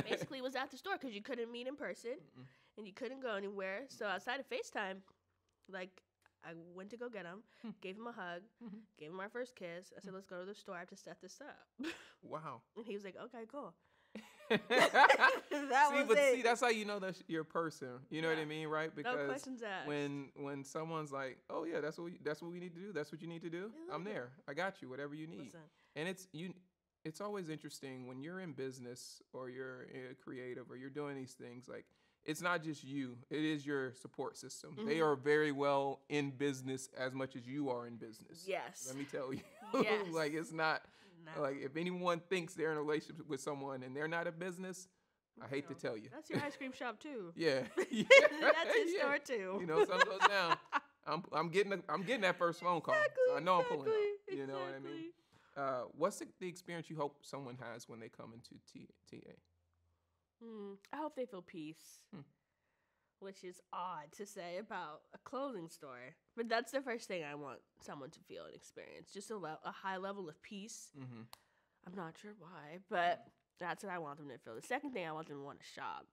Basically, it was at the store because you couldn't meet in person, and you couldn't go anywhere. So outside of FaceTime, like. I went to go get him, gave him a hug, gave him our first kiss. I said, let's go to the store. I have to set this up. Wow. And he was like, okay, cool. See, that's how you know that you're a person. You know what I mean, right? Because no questions asked. When someone's like, oh, yeah, that's what we need to do. That's what you need to do. I'm there. I got you, whatever you need. Listen. And it's always interesting when you're in business or you're creative or you're doing these things, like, it's not just you. It is your support system. They are very well in business as much as you are in business. Yes. Let me tell you. Yes. Like, it's not, like, if anyone thinks they're in a relationship with someone and they're not a business, I hate to tell you. That's your ice cream shop, too. Yeah. That's his store, too. You know, something goes down. I'm getting that first phone call. Exactly, so I know I'm pulling up. You know exactly. what I mean? What's the experience you hope someone has when they come into TA? I hope they feel peace, which is odd to say about a clothing store. But that's the first thing I want someone to feel and experience, just a high level of peace. I'm not sure why, but that's what I want them to feel. The second thing I want them to want to shop.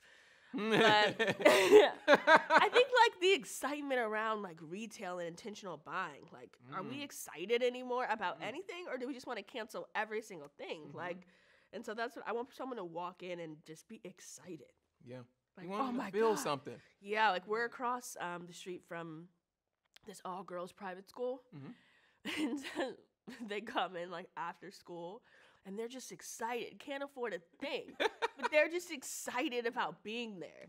But I think like the excitement around like retail and intentional buying, like, are we excited anymore about anything, or do we just want to cancel every single thing? Like, and so that's what I want someone to walk in and just be excited. Yeah. Like, You want oh them my to feel God. something. Yeah, like we're across the street from this all girls private school, and they come in like after school. And they're just excited, can't afford a thing, but they're just excited about being there.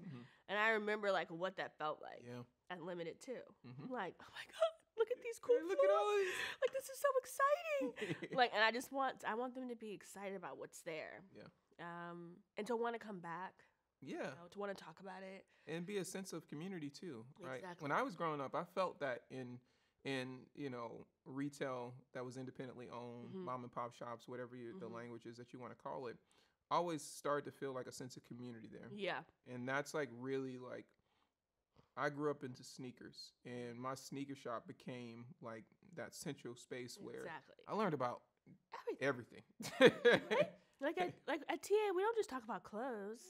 And I remember like what that felt like at Limited too. Like, oh my God, look at these cool Look at all these. Like, this is so exciting. Like, and I want them to be excited about what's there. Yeah. And to want to come back. Yeah. You know, to want to talk about it. And be a sense of community too, right? Exactly. When I was growing up, I felt that in you know, retail that was independently owned, mom and pop shops, whatever the language is that you want to call it, I always started to feel like a sense of community there. Yeah. And that's like really like, I grew up into sneakers, and my sneaker shop became like that central space where I learned about everything. Right? Like at TA, we don't just talk about clothes.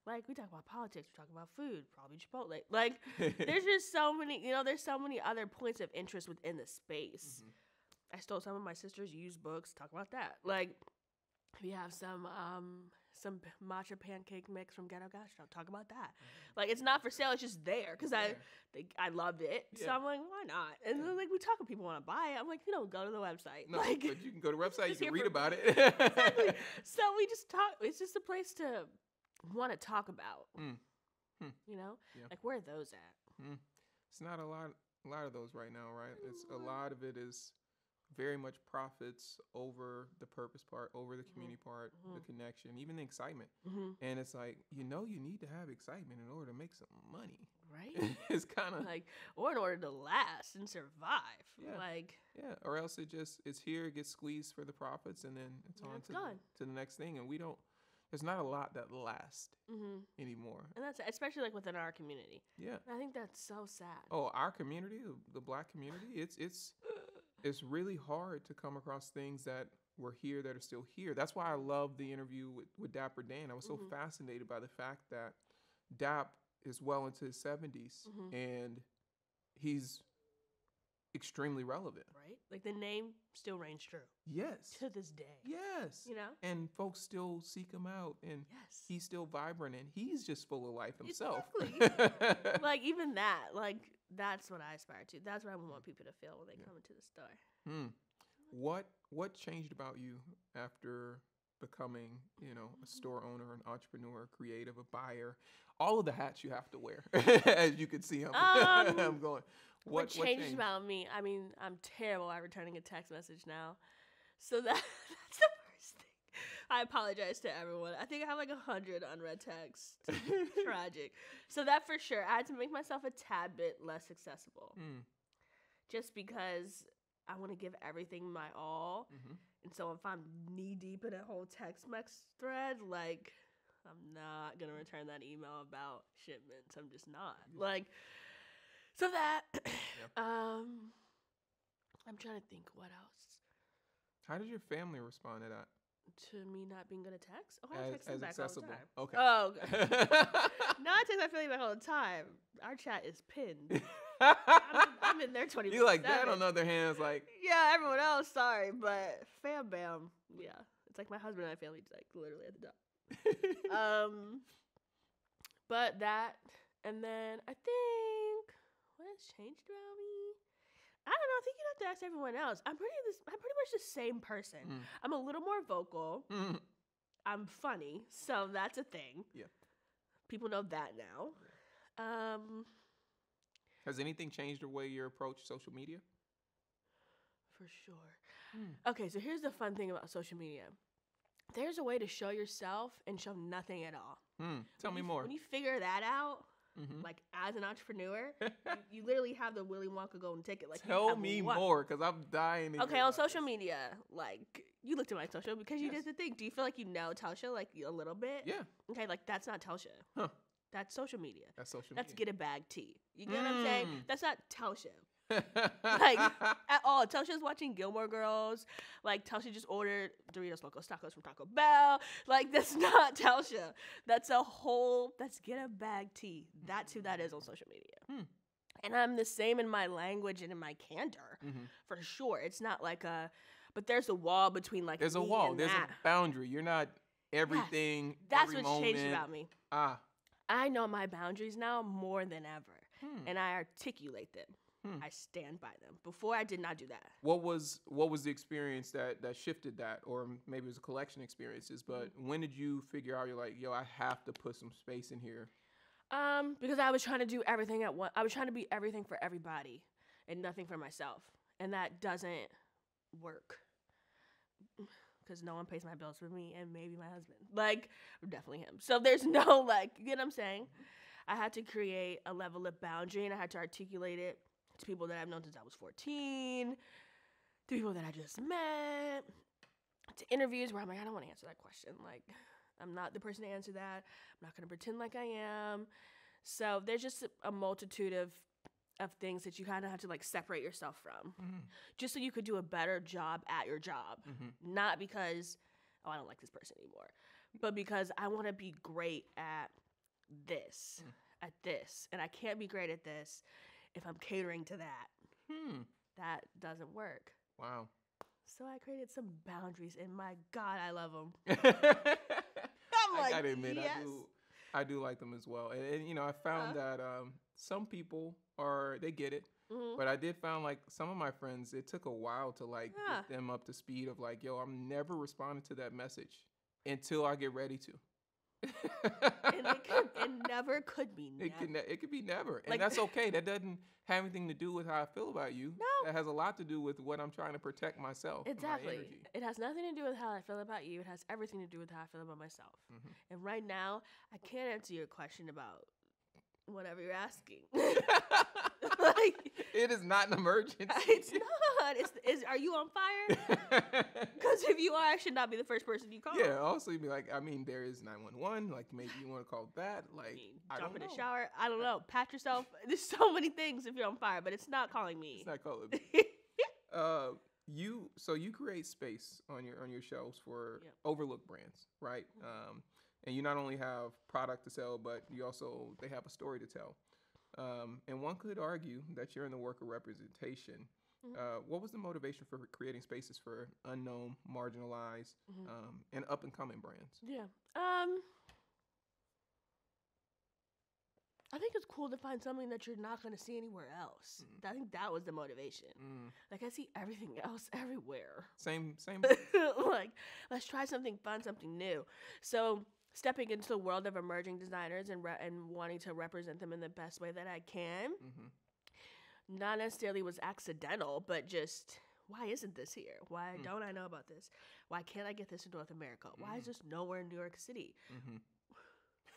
Like, we talk about politics, we talk about food, probably Chipotle. Like, there's just so many, you know, there's so many other points of interest within the space. I stole some of my sister's used books, talk about that. Like, we have some matcha pancake mix from Ghetto Gastro, talk about that. Like, it's not for sale, it's just there, because I loved it. Yeah. So I'm like, why not? And then, like, we talk when people want to buy it. I'm like, you know, go to the website. No, like, but you can go to the website, you can read about it. Exactly. So we just talk. It's just a place to want to talk about. You know? Yeah. Like, where are those at? It's not a lot of those right now, right? It's a lot of it is very much profits over the purpose part, over the community part, the connection, even the excitement. And it's like, you know, you need to have excitement in order to make some money. Right? It's kind of like, or in order to last and survive. Yeah. Like, yeah, or else it's here, it gets squeezed for the profits, and then it's on to the next thing. And there's not a lot that lasts anymore. And that's especially like within our community. Yeah. I think that's so sad. Oh, our community, the Black community, it's really hard to come across things that were here that are still here. That's why I love the interview with Dapper Dan. I was so fascinated by the fact that Dap is well into his 70s and he's extremely relevant. Right? Like, the name still reigns true. Yes. To this day. Yes. You know? And folks still seek him out, and he's still vibrant, and he's just full of life himself. Exactly. Like, even that, like, that's what I aspire to. That's what I want people to feel when they come into the store. What changed about you after becoming, you know, a store owner, an entrepreneur, a creative, a buyer, all of the hats you have to wear, as you can see, I'm going. What changed about me? I mean, I'm terrible at returning a text message now. So that's the first thing. I apologize to everyone. I think I have like 100 unread texts. Tragic. So that for sure. I had to make myself a tad bit less accessible. Just because I want to give everything my all. And so if I'm knee deep in a whole text thread, like, I'm not going to return that email about shipments. I'm just not. Like, so that, I'm trying to think what else. How did your family respond to that? To me not being good at text? Oh, I text them back accessible. all the time. Okay. Oh, okay. No, I text my family back all the time. Our chat is pinned. I'm in there 24/7. You like that? On the other hand, it's like, yeah, everyone else, sorry, but fam bam. Yeah. It's like my husband and my family, like, literally at the top. But that, and then I think, what has changed about me? I don't know. I think you'd have to ask everyone else. I'm pretty much the same person. I'm a little more vocal. I'm funny, so that's a thing. Yeah. People know that now. Has anything changed the way you approach social media? For sure. Okay, so here's the fun thing about social media. There's a way to show yourself and show nothing at all. Tell me more. When you figure that out, like, as an entrepreneur, you literally have the Willy Wonka golden ticket. Like, tell me more, because I'm dying to Okay, on social media, like, you looked at my social because you did the thing. Do you feel like you know Telsha, like, a little bit? Yeah. Okay, like, that's not Telsha. Huh. That's social media. That's social media. That's Get a Bag tea. You get what I'm saying? That's not Telsha. Like, at all. Telsha's watching Gilmore Girls. Like, Telsha just ordered Doritos Locos Tacos from Taco Bell. Like, that's not Telsha. That's get a bag tea. That's who that is on social media. And I'm the same in my language and in my candor, for sure. It's not like but there's a wall between, like, there's a me wall. and There's that. a boundary. You're not everything. That's every what's moment. changed about me. I know my boundaries now more than ever. And I articulate them. I stand by them. Before, I did not do that. What was the experience that shifted that? Or maybe it was a collection of experiences, but when did you figure out, you're like, yo, I have to put some space in here? Because I was trying to do everything at once. I was trying to be everything for everybody and nothing for myself. And that doesn't work. Because no one pays my bills for me and maybe my husband. Like, definitely him. So there's no, like, you get what I'm saying? I had to create a level of boundary, and I had to articulate it to people that I've known since I was 14, to people that I just met, to interviews where I'm like, I don't want to answer that question. Like, I'm not the person to answer that. I'm not going to pretend like I am. So there's just a multitude of things that you kind of have to, like, separate yourself from, just so you could do a better job at your job. Not because, I don't like this person anymore, but because I want to be great at this, and I can't be great at this if I'm catering to that. That doesn't work. Wow. So I created some boundaries, and my God, I love them. I gotta admit, yes. I do like them as well. And you know, I found that some people they get it. But I did find, like, some of my friends, it took a while to, like, get them up to speed of, like, yo, I'm never responding to that message until I get ready to. And it never could be never. It could be never. Like, and that's okay. That doesn't have anything to do with how I feel about you. No. That has a lot to do with what I'm trying to protect myself. Exactly. My energy. It has nothing to do with how I feel about you. It has everything to do with how I feel about myself. And right now, I can't answer your question about whatever you're asking. Like, it is not an emergency. It's not. Are you on fire? Because if you are, I should not be the first person you call. Yeah. Also, you'd be like, I mean, there is 911. Like, maybe you want to call that. Like, jump in the shower. I don't know. Pat yourself. There's so many things if you're on fire, but it's not calling me. It's not calling me. You create space on your shelves for overlooked brands, right? And you not only have product to sell, but they have a story to tell. And one could argue that you're in the work of representation. What was the motivation for creating spaces for unknown, marginalized, and up-and-coming brands? Yeah. I think it's cool to find something that you're not going to see anywhere else. I think that was the motivation. Like, I see everything else everywhere. Same. Like, let's try something fun, something new. So stepping into the world of emerging designers and wanting to represent them in the best way that I can, not necessarily was accidental, but just, why isn't this here? Why don't I know about this? Why can't I get this in North America? Why is this nowhere in New York City?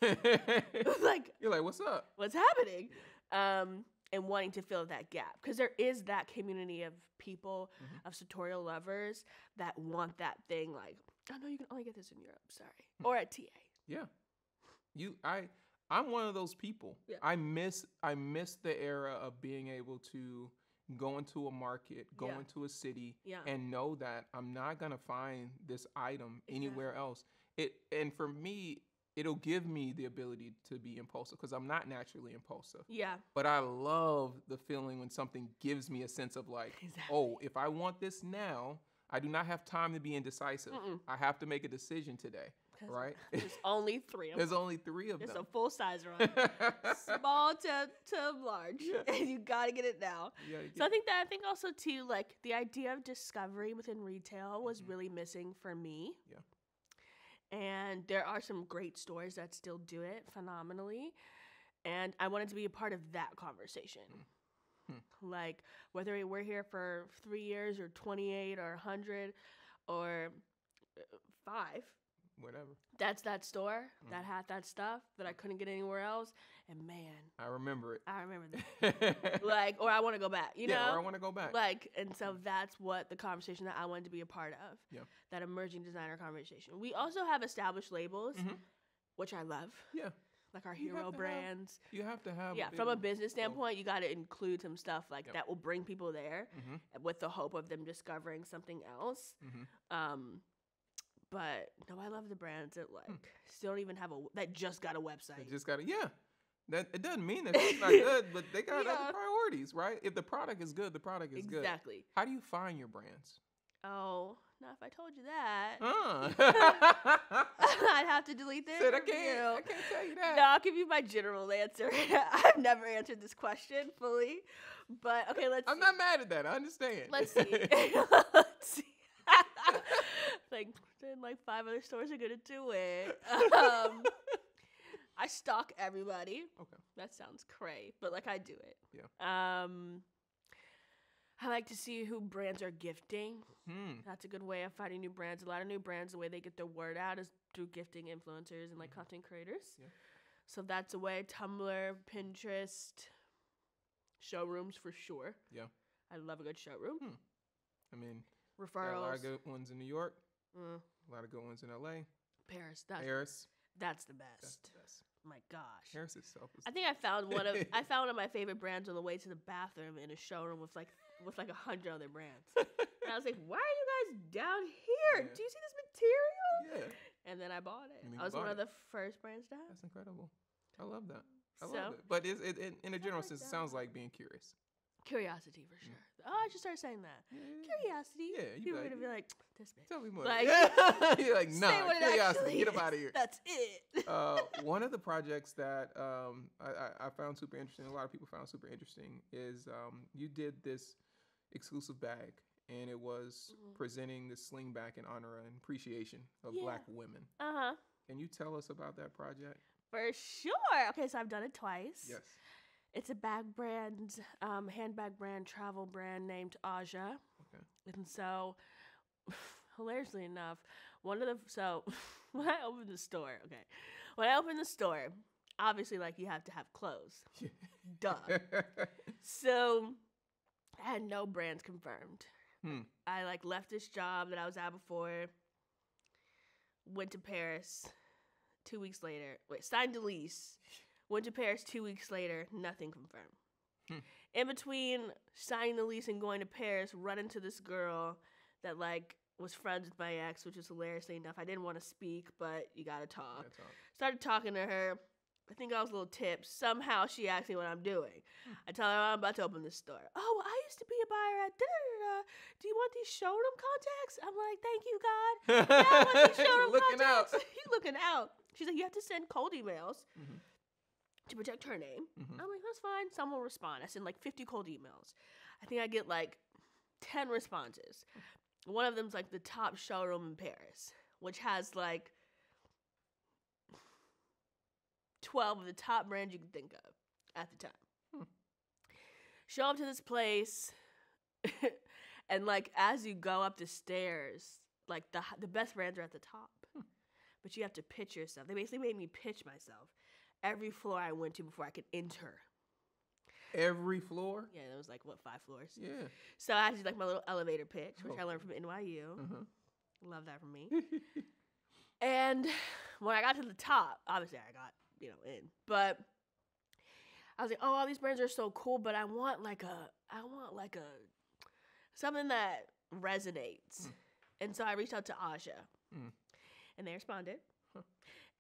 Like, you're like, what's up? What's happening? And wanting to fill that gap, because there is that community of people, of sartorial lovers that want that thing. Like, oh no, you can only get this in Europe. Sorry, or at TA. Yeah, I'm one of those people. Yeah. I miss the era of being able to go into a market, go into a city, and know that I'm not gonna find this item anywhere else. And for me, it'll give me the ability to be impulsive, because I'm not naturally impulsive. Yeah. But I love the feeling when something gives me a sense of, like, oh, if I want this now, I do not have time to be indecisive. I have to make a decision today. Right? There's only 3 of them. There's only 3 of them. It's a full size run. Small to large. And you gotta get it now. So I think also too, like, the idea of discovery within retail was really missing for me. Yeah. And there are some great stores that still do it phenomenally. And I wanted to be a part of that conversation. Like, whether we're here for 3 years or 28 or 100 or 5. Whatever. That's that store that had that stuff that I couldn't get anywhere else. And man, I remember it. I remember that. Like, or I want to go back, you know? Yeah, or I want to go back. Like, and so that's what the conversation that I wanted to be a part of. Yeah. That emerging designer conversation. We also have established labels, which I love. Yeah. like our You have hero to have- brands. You have to have. Yeah, a from a bit of business both. standpoint, you got to include some stuff like Yep. that will bring people there with the hope of them discovering something else. But no, I love the brands that like still don't even have that just got a website. They just got to, That it doesn't mean that it's not good, but they got Yeah. other priorities, right? If the product is good, the product is good. Exactly. How do you find your brands? Oh, now if I told you that, Huh. I'd have to delete this. Said I can't tell you that. No, I'll give you my general answer. I've never answered this question fully, but okay, let's. I'm not mad at that. I understand. Let's see. Let's see. Like 5 other stores are gonna do it. I stalk everybody. Okay. That sounds cray, but like I do it. Yeah. I like to see who brands are gifting. Hmm. That's a good way of finding new brands. A lot of new brands, the way they get their word out is through gifting influencers and like content creators. Yeah. So that's a way. Tumblr, Pinterest, showrooms for sure. Yeah. I love a good showroom. I mean, Referrals. got a lot of good ones in New York. Mm. A lot of good ones in LA. Paris. Paris. That's the best. That's the best. My gosh. Paris itself is. I think I found one of my favorite brands on the way to the bathroom in a showroom with like 100 other brands. And I was like, why are you guys down here? Yeah. Do you see this material? Yeah. And then I bought it. And then I you was one bought of the first brands to have. That's incredible. I love that. I So- love it. But in a general like sense, it that. sounds like being curious. Curiosity for sure. Oh, I should start saying that. Curiosity. Yeah, you People are like- gonna be like, this bitch. Tell me more. Like- You're like, Say nah, what it curiosity. actually Get up is. out of here. That's it. One of the projects that I found super interesting, a lot of people found super interesting, is you did this exclusive bag, and it was presenting the sling bag in honor and appreciation of Yeah. Black women. Uh-huh. Can you tell us about that project? For sure. Okay, so I've done it twice. Yes. It's a bag brand, handbag brand, travel brand named Aja. Okay. And so, hilariously enough, when I opened the store, obviously, like, you have to have clothes. Duh. So, I had no brands confirmed. I, like, left this job that I was at before, went to Paris 2 weeks later. Signed a lease. Went to Paris 2 weeks later, nothing confirmed. In between signing the lease and going to Paris, run into this girl that, like, was friends with my ex, which was hilariously enough. I didn't want to speak, but you gotta talk. Started talking to her. I think I was a little tipped. Somehow she asked me what I'm doing. I tell her I'm about to open this store. Oh, I used to be a buyer at da-da-da-da. Do you want these showroom contacts? I'm like, thank you, God. Yeah, I want these showroom Looking contacts. out. He's looking out. She's like, you have to send cold emails to protect her name. I'm like, that's fine. Someone will respond. I send like 50 cold emails. I think I get like 10 responses. One of them's like the top showroom in Paris, which has like 12 of the top brands you can think of at the time. Show up to this place, and like as you go up the stairs, like the best brands are at the top, but you have to pitch yourself. They basically made me pitch myself every floor I went to before I could enter. Every floor? Yeah, there was like 5 floors. Yeah. So I had to do like my little elevator pitch, which I learned from NYU. Love that from me. And when I got to the top, obviously I got, in. But I was like, oh, all these brands are so cool, but I want something that resonates. And so I reached out to Aja. And they responded.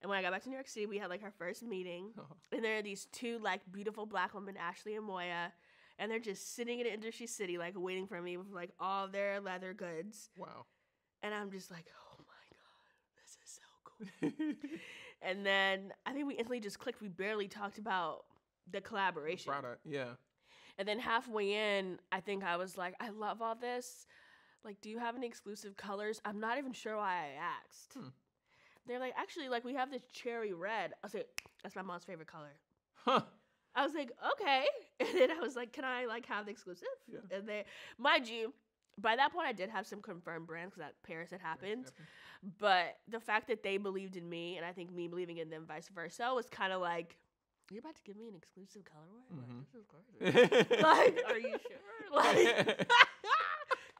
And when I got back to New York City, we had like our first meeting. And there are these 2 like beautiful Black women, Ashley and Moya. And they're just sitting in Industry City, like waiting for me with like all their leather goods. Wow. And I'm just like, oh my God, this is so cool. And then I think we instantly just clicked. We barely talked about the collaboration. Product, yeah. And then halfway in, I think I was like, I love all this. Like, do you have any exclusive colors? I'm not even sure why I asked. They're like, actually, like, we have this cherry red. I was like, that's my mom's favorite color. Huh. I was like, okay. And then I was like, can I, like, have the exclusive? Yeah. And they, mind you, by that point, I did have some confirmed brands because at Paris had happened. But the fact that they believed in me, and I think me believing in them vice versa, was kind of like, you're about to give me an exclusive colorway? Like, this is crazy. Like, are you sure? Like,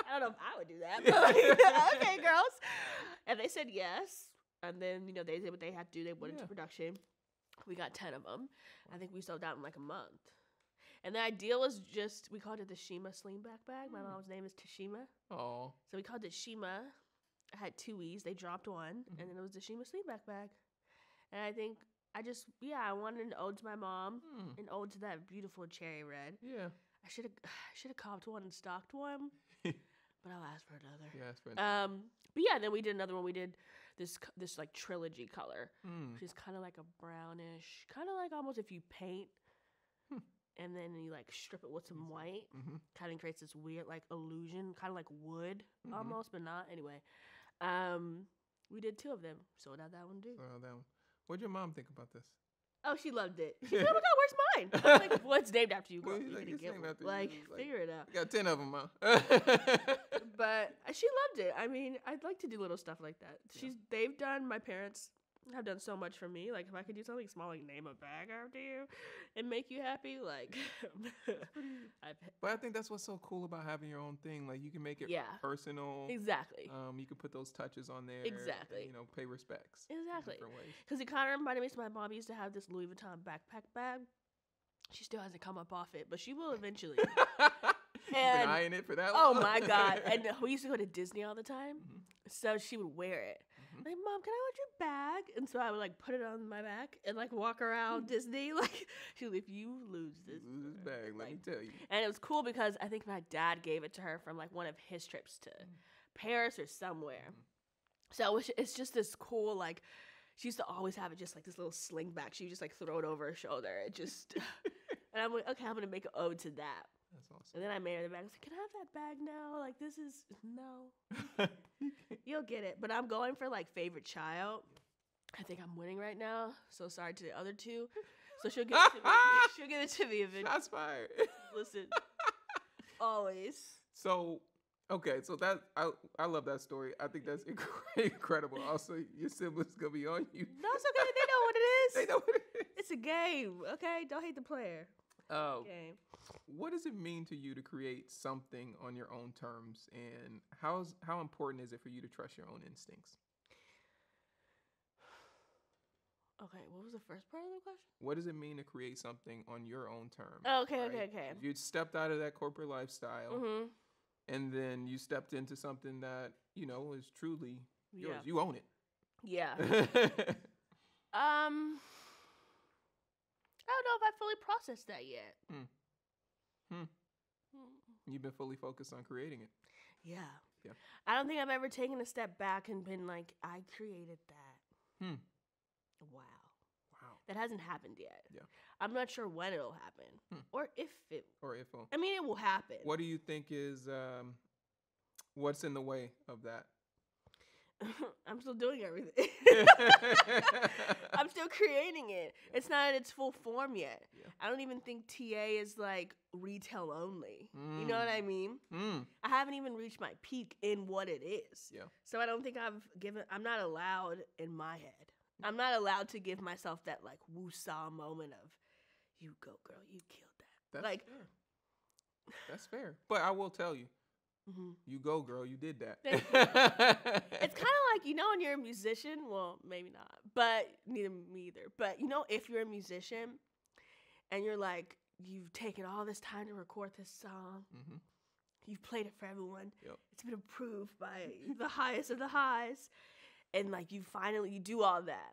I don't know if I would do that. But like, okay, girls. And they said yes. And then, they did what they had to do. They went into production. We got 10 of them. I think we sold out in like a month. And the idea was just, we called it the Shima slingback bag. My mom's name is Tashima. Oh. So we called it Shima. I had 2 E's. They dropped one. And then it was the Shima slingback bag. And I think I wanted an ode to my mom. An ode to that beautiful cherry red. Yeah. I should have copped one and stocked one. But I'll ask for another. Yeah, ask for another. But yeah, then we did another one. We did this like trilogy color, which is kind of like a brownish, kind of like almost if you paint and then you like strip it with some white, kind of creates this weird like illusion, kind of like wood almost, but not. Anyway, we did 2 of them. Sold out that one too. That one. What'd your mom think about this? Oh, she loved it. She said, "Oh my God, where's mine?" I was like, "Well, it's named after you, girl. You like, can get one. like, figure it out." You got 10 of them, huh? But she loved it. I mean, I'd like to do little stuff like that. My parents have done so much for me. Like, if I could do something small, like name a bag after you and make you happy, like. But I think that's what's so cool about having your own thing. Like, you can make it personal. Exactly. You can put those touches on there. Exactly. And, pay respects. Exactly. In different ways. Because it kind of reminded me, so my mom used to have this Louis Vuitton backpack bag. She still hasn't come up off it, but she will eventually. You've been eyeing it for that Oh long? my God. And we used to go to Disney all the time. So she would wear it. Like, "Mom, can I hold your bag?" And so I would like put it on my back and like walk around Disney. Like, she was, "If you lose this bag, let me tell you." And it was cool because I think my dad gave it to her from like one of his trips to Paris or somewhere. So it's just this cool, like, she used to always have it just like this little sling back. She would just like throw it over her shoulder. It just, and I'm like, okay, I'm going to make an ode to that. That's awesome. And then I made her the bag. I was like, "Can I have that bag now? Like, this is, no." You'll get it. But I'm going for like favorite child. I think I'm winning right now. So sorry to the other 2. So she'll get it to me. She'll get it to me eventually. Shots fired. Listen, always. So, okay, so that I love that story. I think that's incredible. Also, your siblings gonna be on you. No, it's okay. They know what it is. They know what it is. It's a game, okay? Don't hate the player. Game. What does it mean to you to create something on your own terms, and how important is it for you to trust your own instincts? Okay, what was the first part of the question? What does it mean to create something on your own terms? Oh, okay, right? okay. If you stepped out of that corporate lifestyle, and then you stepped into something that is truly yours. You own it. Yeah. I don't know if I fully processed that yet. You've been fully focused on creating it. Yeah. Yeah. I don't think I've ever taken a step back and been like, I created that. Wow. That hasn't happened yet. Yeah. I'm not sure when it'll happen. Or if it. I mean, it will happen. What do you think is, what's in the way of that? I'm still doing everything. I'm still creating it. It's not in its full form yet. Yeah. I don't even think TA is like retail only. You know what I mean? I haven't even reached my peak in what it is. Yeah. So I don't think I'm not allowed in my head. I'm not allowed to give myself that like woo-saw moment of, you go girl, you killed that. That's fair. That's fair. But I will tell you, you go, girl. You did that. It's kind of like, when you're a musician, well, maybe not, but neither me either. But, if you're a musician and you're like, you've taken all this time to record this song, you've played it for everyone. Yep. It's been approved by the highest of the highs. And, like, you do all that.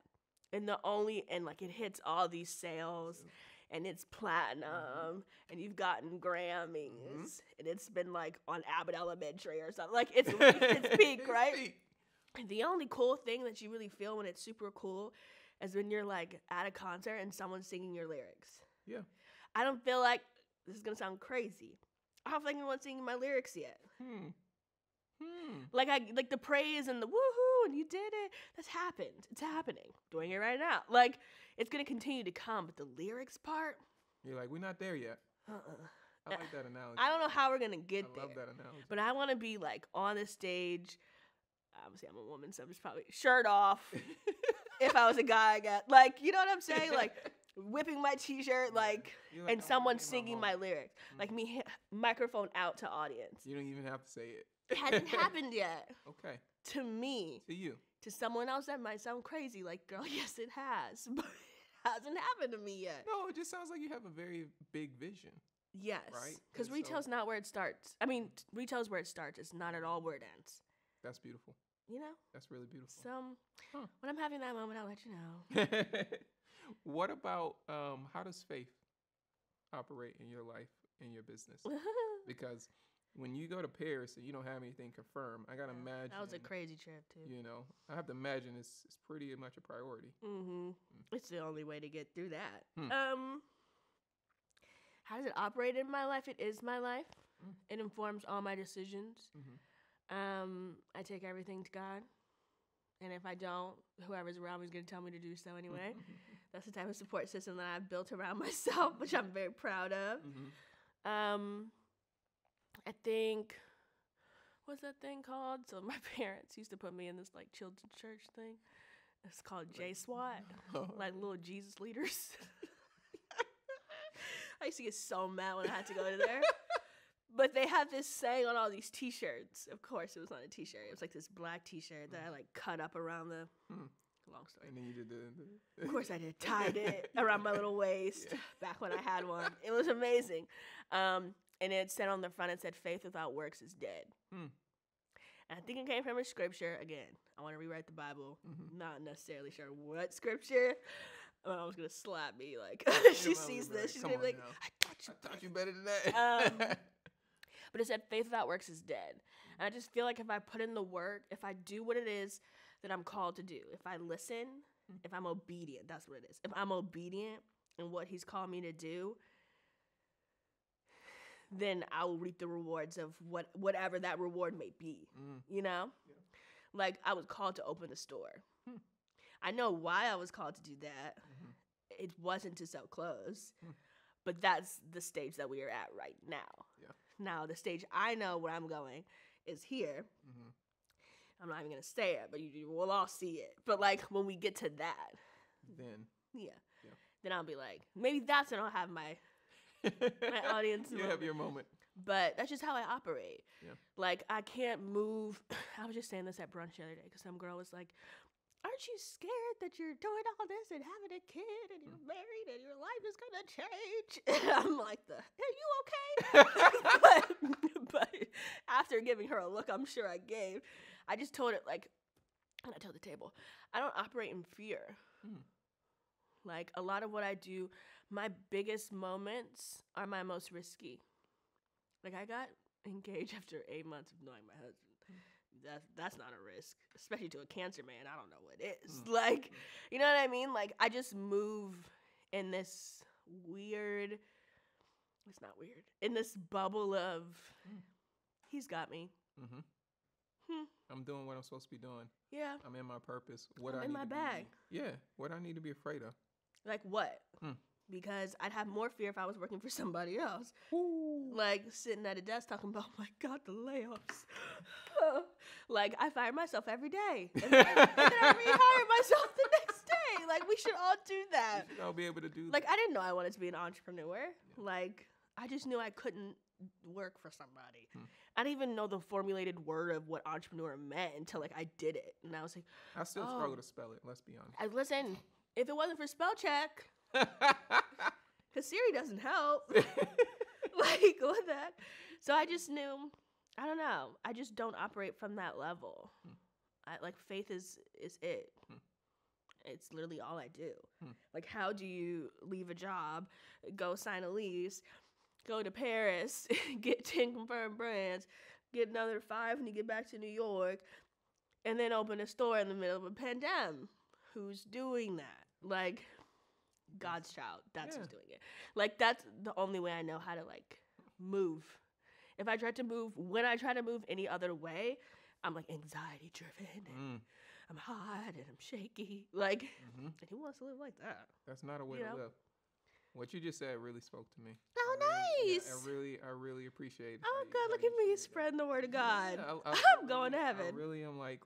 And it hits all these sales. And it's platinum, and you've gotten Grammys, and it's been like on Abbott Elementary or something. Like it's peak, right? Peak. And the only cool thing that you really feel when it's super cool is when you're like at a concert and someone's singing your lyrics. Yeah. I don't feel like, this is gonna sound crazy, I don't feel like anyone's singing my lyrics yet. Like the praise and the woohoo and you did it. That's happened. It's happening. Doing it right now. Like, it's gonna continue to come, but the lyrics part, you're like, we're not there yet. I like that analogy. I don't know how we're gonna get there. I love that analogy. But I want to be like on the stage. Obviously, I'm a woman, so I'm just probably shirt off. If I was a guy, I got like, you know what I'm saying, like whipping my t-shirt, like and someone singing my lyrics, like me, microphone out to audience. You don't even have to say it. It hasn't happened yet. Okay. To me. To you. To someone else, that might sound crazy. Like, girl, yes, it has. But it hasn't happened to me yet. No, it just sounds like you have a very big vision. Yes. Right? Because And retail's so- not where it starts. I mean, retail's where it starts. It's not at all where it ends. That's beautiful. You know? That's really beautiful. So Huh. when I'm having that moment, I'll let you know. What about how does faith operate in your life, in your business? Because when you go to Paris and you don't have anything confirmed, I gotta imagine That was a crazy trip, too. You know, I have to imagine it's pretty much a priority. Mm-hmm. It's the only way to get through that. Hmm. How does it operate in my life? It is my life. Mm. It informs all my decisions. Mm-hmm. I take everything to God. And if I don't, whoever's around me is going to tell me to do so anyway. That's the type of support system that I've built around myself, which I'm very proud of. Mm-hmm. I think, what's that thing called? So my parents used to put me in this like children's church thing. It's called J-SWAT, like little Jesus leaders. I used to get so mad when I had to go to there. But they had this saying on all these T-shirts. Of course, it was not a T-shirt. It was like this black T-shirt that I like cut up around the. Long story. And then you did the Of course, I did. Tied it around my little waist back when I had one. It was amazing. And it said on the front, it said, "Faith without works is dead." And I think it came from a scripture. Again, I want to rewrite the Bible. Not necessarily sure what scripture. My mom's going to slap me. Like, she sees this. She's going to be like, now. I thought you better than that. But it said faith without works is dead. And I just feel like if I put in the work, if I do what it is that I'm called to do, if I listen, if I'm obedient, that's what it is. If I'm obedient in what he's called me to do, then I will reap the rewards of whatever that reward may be, you know? Yeah. Like, I was called to open a store. I know why I was called to do that. It wasn't to sell clothes. But that's the stage that we are at right now. Yeah. Now, the stage I know where I'm going is here. I'm not even going to say it, but we'll all see it. But, like, when we get to that, then. then I'll be like, maybe that's when I'll have my audience You moment. have your moment. But that's just how I operate. Yeah. Like, I can't move. I was just saying this at brunch the other day because some girl was like, aren't you scared that you're doing all this and having a kid and you're married and your life is going to change? And I'm like, are you okay? but after giving her a look I'm sure I gave, I just told it, like, and I told the table, I don't operate in fear. Like, a lot of what I do, my biggest moments are my most risky. Like, I got engaged after 8 months of knowing my husband. That's not a risk, especially to a cancer man. I don't know what is. Like, you know what I mean? Like, I just move in this weird, it's not weird, in this bubble of, he's got me. I'm doing what I'm supposed to be doing. Yeah. I'm in my purpose. I'm in my bag. What I need to be afraid of. Like what? Because I'd have more fear if I was working for somebody else. Like sitting at a desk talking about, oh my God, the layoffs. Like I fire myself every day. And then I rehire myself the next day. Like we should all do that. We should all be able to do Like that. I didn't know I wanted to be an entrepreneur. Like I just knew I couldn't work for somebody. I didn't even know the formulated word of what entrepreneur meant until like I did it. And I was like, I still struggle to spell it, let's be honest. Listen, if it wasn't for spell check, because Siri doesn't help. Like, what that? So I just knew, I don't know. I just don't operate from that level. Like, faith is it. It's literally all I do. Like, how do you leave a job, go sign a lease, go to Paris, get 10 confirmed brands, get another 5 when you get back to New York, and then open a store in the middle of a pandemic? Who's doing that? Like, God's child. That's who's doing it. Like, that's the only way I know how to, like, move. If I try to move, when I try to move any other way, I'm, like, anxiety driven. And I'm hot and I'm shaky. Like, and who wants to live like that? That's not a way to live. What you just said really spoke to me. Oh, nice. I really appreciate it. Oh, God, look at me spreading the word of God. Yeah, I'm going to heaven. I really am like,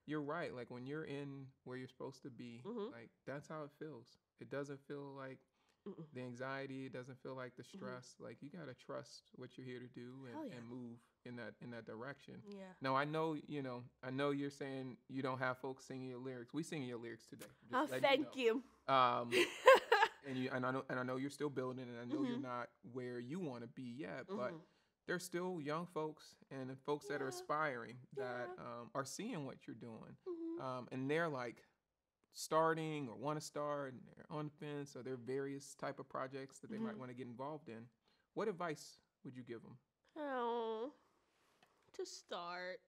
you're right. Like when you're in where you're supposed to be, like that's how it feels. It doesn't feel like The anxiety, it doesn't feel like the stress. Like, you gotta trust what you're here to do and move in that direction. Yeah. Now, I know you're saying you don't have folks singing your lyrics. We singing your lyrics today. Oh, thank you. And I know you're still building, and I know you're not where you want to be yet, but there's still young folks and folks that are aspiring that are seeing what you're doing, and they're like starting or want to start, and they're on the fence, or there are various type of projects that they might want to get involved in. What advice would you give them? Oh, to start,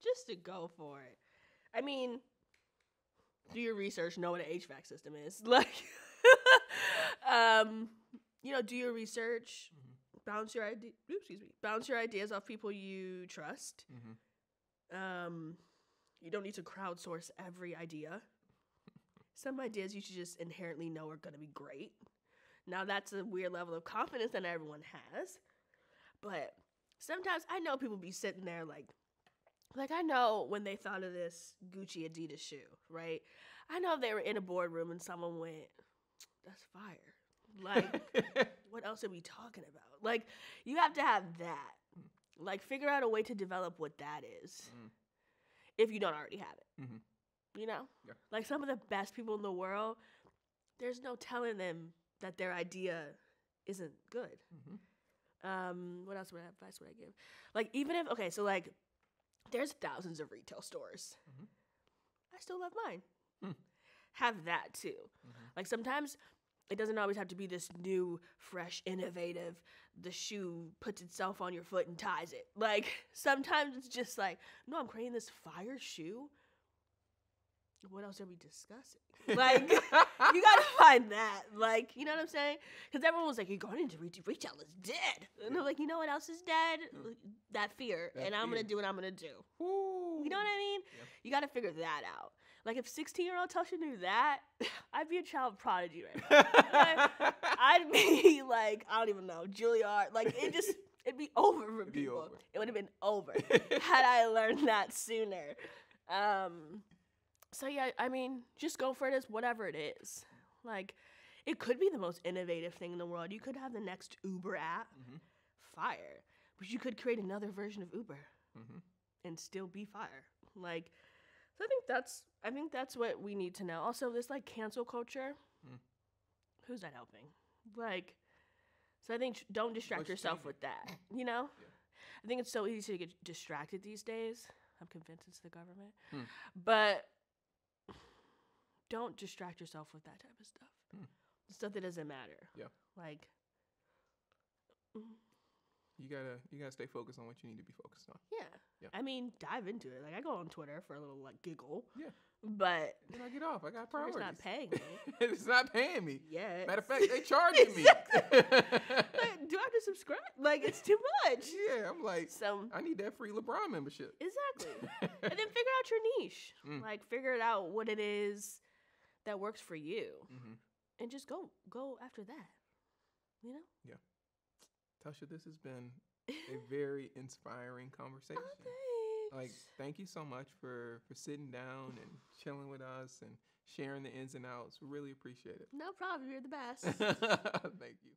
just to go for it. I mean, do your research, know what an HVAC system is. Like, do your research, bounce your ideas off people you trust. You don't need to crowdsource every idea. Some ideas you should just inherently know are going to be great. Now, that's a weird level of confidence that everyone has. But sometimes I know people be sitting there like I know when they thought of this Gucci Adidas shoe, right? I know they were in a boardroom and someone went, that's fire. Like, what else are we talking about? Like, you have to have that. Like, figure out a way to develop what that is if you don't already have it. You know? Yeah. Like, some of the best people in the world, there's no telling them that their idea isn't good. What else advice would I give? Like, even if, okay, so, like, there's thousands of retail stores. I still love mine. Have that, too. Like, sometimes it doesn't always have to be this new, fresh, innovative, the shoe puts itself on your foot and ties it. Like, sometimes it's just like, no, I'm creating this fire shoe. What else are we discussing? Like, you gotta find that. Like, you know what I'm saying? Because everyone was like, you're going into retail is dead. And I'm like, you know what else is dead? That fear. And I'm going to do what I'm going to do. You know what I mean? Yeah. You got to figure that out. Like, if 16-year-old Telsha knew that, I'd be a child prodigy right now. I'd be like, I don't even know, Juilliard. Like, it'd be over for people. It would have been over had I learned that sooner. So, yeah, I mean, just go for it as whatever it is. Like, it could be the most innovative thing in the world. You could have the next Uber app. Fire. But you could create another version of Uber and still be fire. Like, so I think that's what we need to know. Also, this, like, cancel culture, who's that helping? Like, so I think don't distract yourself with that, you know? Yeah. I think it's so easy to get distracted these days. I'm convinced it's the government. But don't distract yourself with that type of stuff. Stuff that doesn't matter. Yeah. Like, you gotta stay focused on what you need to be focused on. Yeah. I mean, dive into it. Like, I go on Twitter for a little, like, giggle. Yeah. But then I get off. I got priorities. It's not paying me. It's not paying me. Yeah. Matter of fact, they charging me. Like, do I have to subscribe? Like, it's too much. Yeah, I'm like, I need that free LeBron membership. Exactly. And then figure out your niche. Like, figure it out what it is that works for you. And just go after that. You know? Yeah. Telsha, this has been a very inspiring conversation. Oh, thanks. Like, thank you so much for sitting down and chilling with us and sharing the ins and outs. We really appreciate it. No problem. You're the best. Thank you.